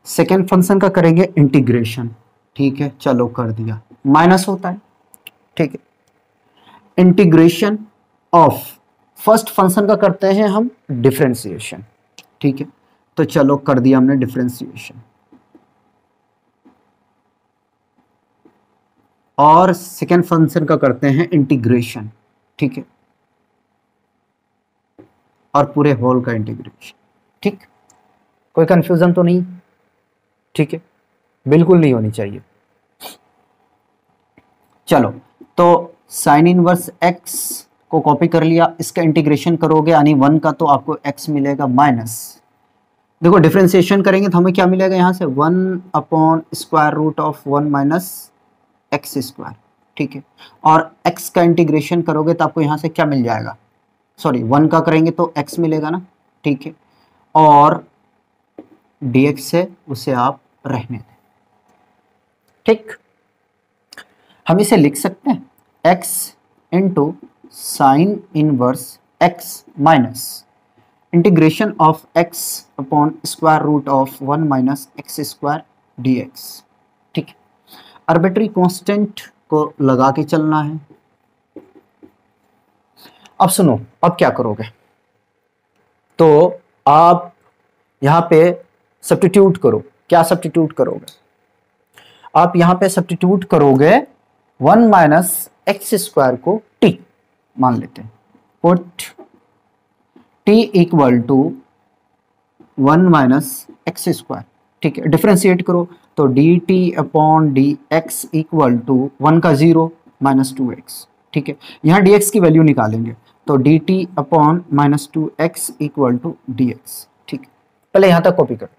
सेकेंड फंक्शन का करेंगे इंटीग्रेशन, ठीक है, चलो कर दिया, माइनस होता है, ठीक है। इंटीग्रेशन ऑफ फर्स्ट फंक्शन का करते हैं हम डिफरेंशिएशन, ठीक है। तो चलो कर दिया हमने डिफरेंशिएशन, और सेकेंड फंक्शन का करते हैं इंटीग्रेशन, ठीक है, और पूरे होल का इंटीग्रेशन, ठीक। कोई कंफ्यूजन तो नहीं, ठीक है, बिल्कुल नहीं होनी चाहिए। चलो, तो साइन इनवर्स एक्स को कॉपी कर लिया, इसका इंटीग्रेशन करोगे यानी 1 का तो आपको x मिलेगा माइनस, देखो डिफरेंशिएशन करेंगे तो हमें क्या मिलेगा, यहां से 1 upon square root of 1 minus x square, ठीक है। और x का इंटीग्रेशन करोगे तो आपको यहां से क्या मिल जाएगा, सॉरी 1 का करेंगे तो x मिलेगा ना, ठीक है। और dx से उसे आप रहने दें, ठीक। हम इसे लिख सकते हैं x into sine inverse x minus integration of x upon square root of 1 minus x square dx, ठीक है। आर्बिट्री कांस्टेंट को लगा के चलना है। अब सुनो, अब क्या करोगे, तो आप यहां पे सब्स्टिट्यूट करो। क्या सब्स्टिट्यूट करोगे, आप यहां पे सब्स्टिट्यूट करोगे 1 माइनस एक्स स्क्वायर को t मान लेते हैं, put t equal to 1 minus x square, ठीक है। डिफरेंशिएट करो तो dt upon D x equal to 1 का 0 माइनस 2x, ठीक है। यहाँ dx की वैल्यू निकालेंगे तो dt upon minus 2x equal to dx, ठीक है। पहले यहां तक कॉपी करो,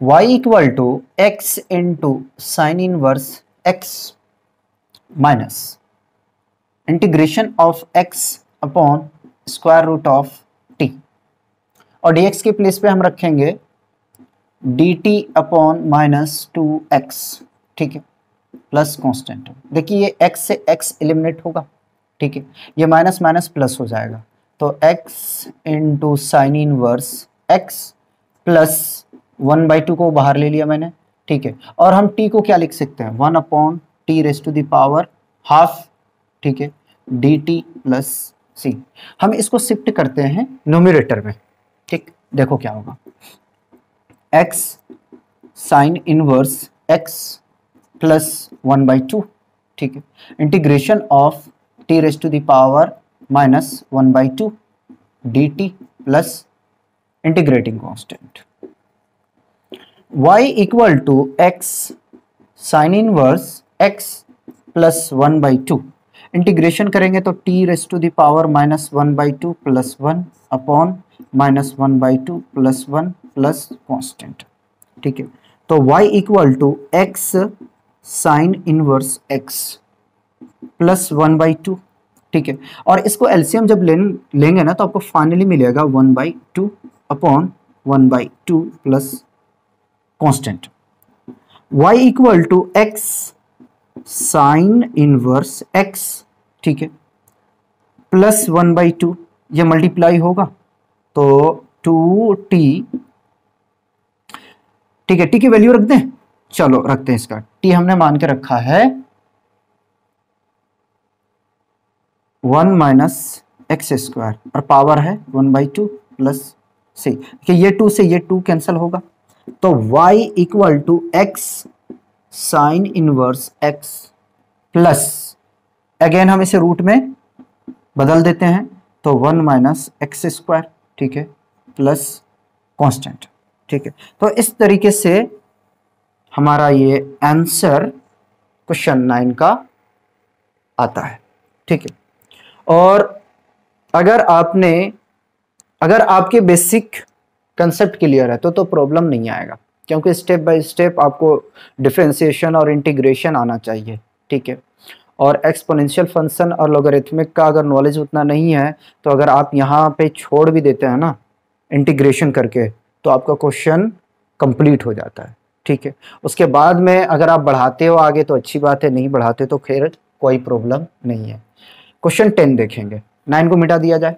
y equal to x into sine inverse x minus integration of x upon square root of t, और dx के प्लेस पे हम रखेंगे dt अपॉन माइनस 2x, ठीक है, प्लस कांस्टेंट। देखिए ये x से x एलिमिनेट होगा, ठीक है, ये माइनस माइनस प्लस हो जाएगा, तो x into sine inverse x plus 1/2 को बाहर ले लिया मैंने, ठीक है, और हम t को क्या लिख सकते हैं, 1 upon t raise to the power half, ठीक है, dt प्लस c। हम इसको शिफ्ट करते हैं न्यूमरेटर में, ठीक, देखो क्या होगा, x sine inverse x plus 1/2, ठीक है, integration of t raise to the power minus 1/2 dt plus integrating constant y equal to x sine inverse x plus 1/2, इंटीग्रेशन करेंगे तो t raise to the power minus 1/2 plus 1 upon minus 1/2 plus 1 plus constant, ठीक है, तो y equal to x sine inverse x plus 1/2, ठीक है, और इसको एलसीएम जब लेंगे ना तो आपको फाइनली मिलेगा 1/2 upon 1/2 plus constant, y equal to x sine inverse x, ठीक है, प्लस 1/2, ये मल्टीप्लाई होगा तो 2t, ठीक है, t की वैल्यू रख दें, चलो रखते हैं, इसका t हमने मान के रखा है 1 माइनस एक्स स्क्वायर और पावर है 1/2 प्लस c, ये 2 से ये 2 कैंसिल होगा, तो y equal to x sine inverse x plus, again हम इसे रूट में बदल देते हैं तो 1 माइनस एक्स स्क्वायर, ठीक है, प्लस कांस्टेंट, ठीक है, तो इस तरीके से हमारा ये आंसर क्वेश्चन 9 का आता है, ठीक है। और अगर आपके बेसिक कंसेप्ट क्लियर है तो प्रॉब्लम नहीं आएगा, क्योंकि स्टेप बाय स्टेप आपको डिफरेंशिएशन और इंटीग्रेशन आना चाहिए, ठीक है, और एक्सपोनेंशियल फंक्शन और लॉगरिथमिक का अगर नॉलेज उतना नहीं है तो अगर आप यहाँ पे छोड़ भी देते हैं ना इंटीग्रेशन करके तो आपका क्वेश्चन कंप्लीट हो जाता है, ठीक है। उसके बाद में अगर आप बढ़ाते हो आगे तो अच्छी बात है, नहीं बढ़ाते तो खैर कोई प्रॉब्लम नहीं है। क्वेश्चन 10 देखेंगे, 9 को मिटा दिया जाए,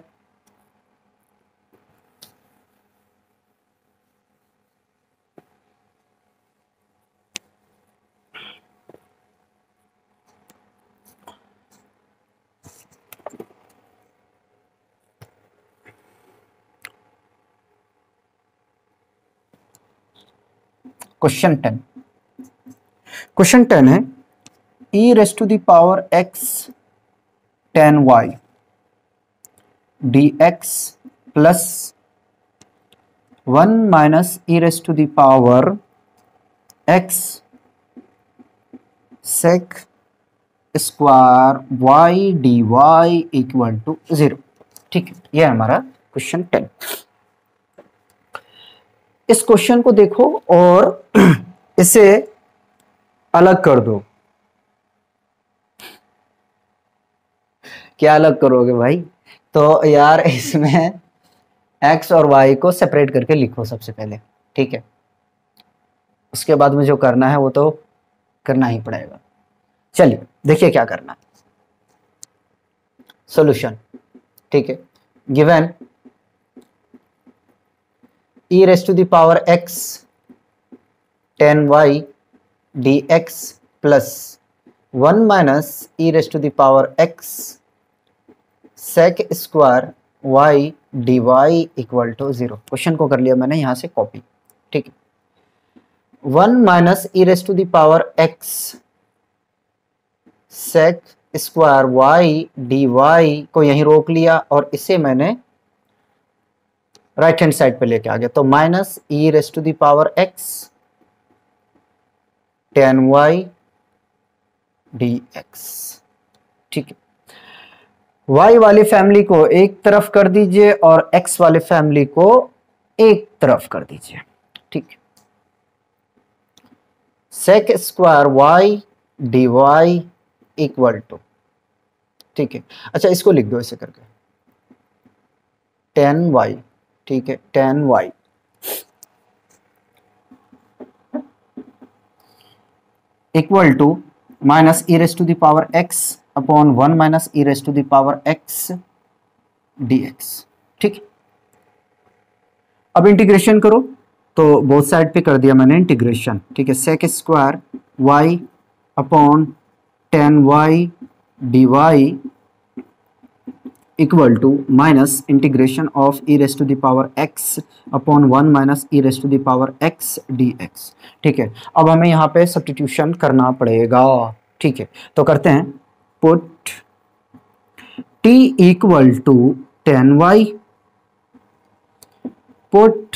क्वेश्चन 10 है e raise to the power x tan y dx plus 1 minus e raise to the power x sec square y dy equal to 0, ठीक है, यह हमारा क्वेश्चन 10। इस क्वेश्चन को देखो और इसे अलग कर दो। क्या अलग करोगे भाई, तो यार इसमें x और y को सेपरेट करके लिखो सबसे पहले, ठीक है, उसके बाद में जो करना है वो तो करना ही पड़ेगा। चलिए देखिए क्या करना है, सॉल्यूशन, ठीक है, given e raise to the power x tan y dx plus 1 minus e raise to the power x sec square y dy equal to 0। Question को कर लिया मैंने यहां से कॉपी, ठीक है, 1 minus e raise to the power x sec square y dy को यहीं रोक लिया और इसे मैंने राइट हैंड साइड पे लेके आ गया, तो minus e raise to the power x tan y dx, ठीक है, y वाली फैमिली को एक तरफ कर दीजिए और x वाले फैमिली को एक तरफ कर दीजिए, ठीक है, sec square y D Y equal to, ठीक है। अच्छा इसको लिख दो ऐसे करके, टेन वाई, ठीक है, tan y equal to minus e raise to the power x upon one minus e raise to the power x D x, ठीक। अब इंटीग्रेशन करो, तो बोथ साइड पे कर दिया मैंने इंटीग्रेशन, ठीक है। Sec square Y upon tan Y D Y equal to minus integration of e raise to the power x upon one minus e raise to the power x D x, ठीक है। अब हमें यहाँ पे substitution करना पड़ेगा, ठीक है। तो करते हैं, put t equal to tan y, put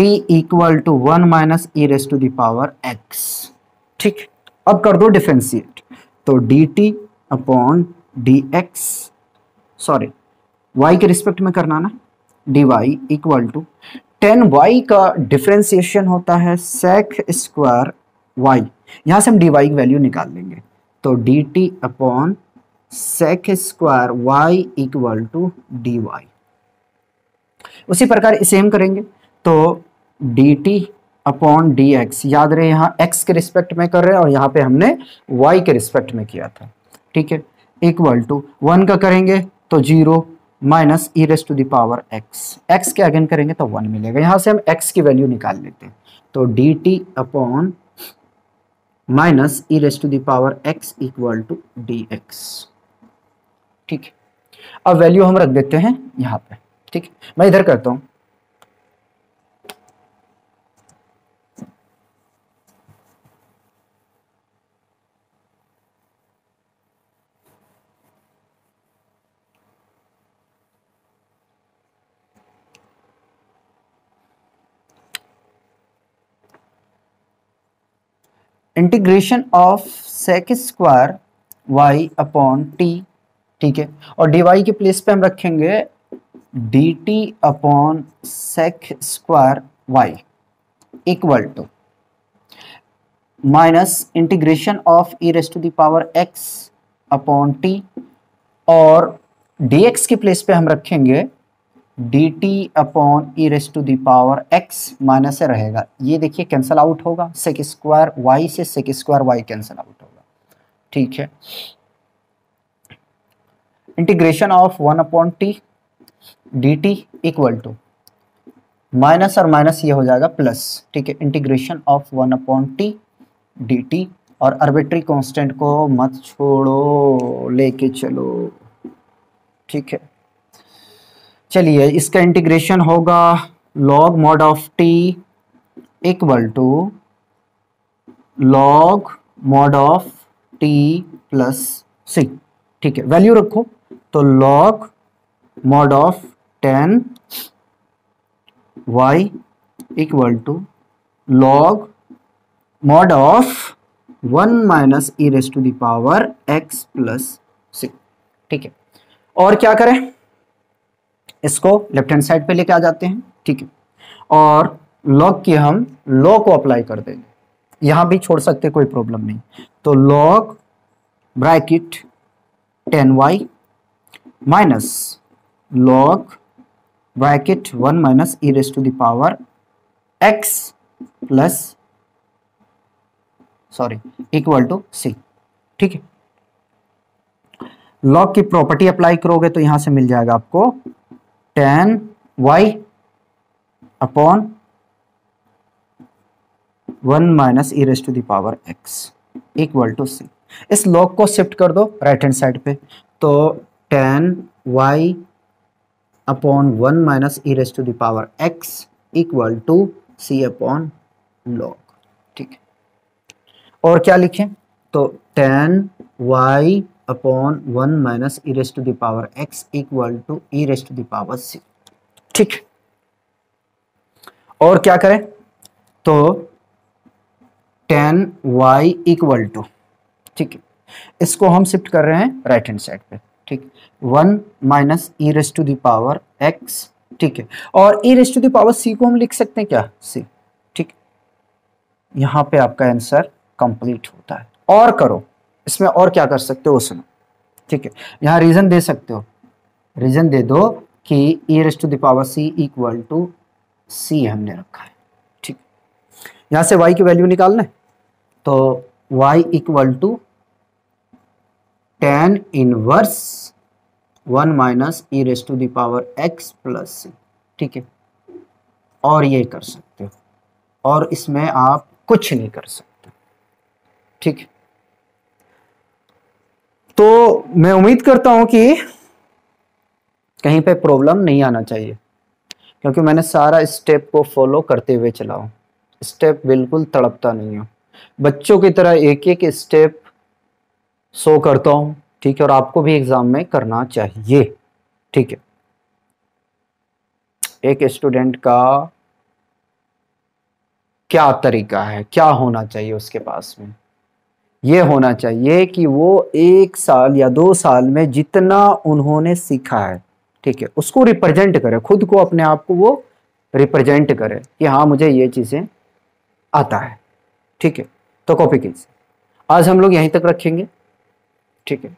t equal to one minus e raise to the power x, ठीक। अब कर दो डिफरेंशिएट, तो d t upon D x, sorry y के रिस्पेक्ट में करना ना, d Y equal to tan y का डिफरेंशिएशन होता है सेक स्क्वायर y, यहां से हम डी वाई की वैल्यू निकाल लेंगे, तो d t upon sec square y equal to d y. उसी प्रकार इसे हम करेंगे, तो d t upon D x, याद रहे यहाँ x के रिस्पेक्ट में कर रहे हैं और यहाँ पे हमने y के रिस्पेक्ट में किया था, ठीक है, इक्वल टू वन का करेंगे तो zero minus e raise to the power x के अगेन करेंगे तो वन मिलेगा, यहाँ से हम x की वैल्यू निकाल लेते हैं, तो d t upon minus e raise to the power x equal to d x, ठीक है। अब वैल्यू हम रख देते हैं यहाँ पे, ठीक है। मैं इधर करता हूं, integration of sec square Y upon t, ठीक है, और डी वाई के प्लेस पे हम रखेंगे d t upon sec square y equal to minus integration of e raise to the power x upon t, और डी एक्स के place पे हम रखेंगे d t upon e raise to the power x, minus से रहेगा, ये देखिए cancel out होगा, सेक स्क्वायर वाई से sec square y cancel out होगा, ठीक है। Integration of one upon t d t equal to minus और माइनस ये हो जाएगा प्लस, ठीक है, integration of one upon t d t, और आर्बिट्री कांस्टेंट को मत छोड़ो, लेके चलो, ठीक है। चलिए इसका इंटीग्रेशन होगा log mod of t equal to log mod of t plus सी, ठीक है। वैल्यू रखो, तो log mod of ten y equal to log mod of one minus e raise to the power x plus सी, ठीक है। और क्या करें, इसको लेफ्ट हैंड साइड पे लेके आ जाते हैं, ठीक है, और लॉग की हम लॉ को अप्लाई कर देंगे, यहां भी छोड़ सकते कोई प्रॉब्लम नहीं, तो log bracket ten y minus log bracket one minus e raise to the power x plus sorry equal to c, ठीक है। लॉग की प्रॉपर्टी अप्लाई करोगे तो यहां से मिल जाएगा आपको ten y upon one minus e raise to the power x equal to c. इस लॉग को शिफ्ट कर दो राइट हैंड साइड पे, तो ten y upon one minus e raise to the power x equal to c upon log, ठीक है। और क्या लिखें, तो ten y upon one minus e raise to the power x equal to e raise to the power c, ठीक। और क्या करें, तो टेन वाई इक्वल टू, ठीक है, इसको हम शिफ्ट कर रहे हैं राइट हैंड साइड पे, ठीक, one minus e raise to the power x, ठीक है, और e raise to the power c को हम लिख सकते हैं क्या, सी, ठीक। यहां पे आपका आंसर कंप्लीट होता है। और करो, इसमें और क्या कर सकते हो सुनो, ठीक है। यहां रीजन दे सकते हो, रीजन दे दो कि e raise to the power c equal to c हमने रखा है, ठीक। यहां से y की वैल्यू निकालना है, तो y equal to tan inverse 1 minus e raise to the power x plus c, ठीक है। और ये कर सकते हो, और इसमें आप कुछ नहीं कर सकते, ठीक है। तो मैं उम्मीद करता हूं कि कहीं पे प्रॉब्लम नहीं आना चाहिए, क्योंकि मैंने सारा स्टेप को फॉलो करते हुए चला हूं, स्टेप बिल्कुल तड़पता नहीं हूं, बच्चों की तरह एक एक स्टेप शो करता हूं, ठीक है। और आपको भी एग्जाम में करना चाहिए, ठीक है। एक स्टूडेंट का क्या तरीका है, क्या होना चाहिए उसके पास में, ये होना चाहिए कि वो 1 साल या 2 साल में जितना उन्होंने सीखा है, ठीक है, उसको रिप्रेजेंट करे, खुद को अपने आप को वो रिप्रेजेंट करे कि हाँ मुझे ये चीजें आता है, ठीक है। तो कॉपी कीजिए, आज हम लोग यहीं तक रखेंगे, ठीक है।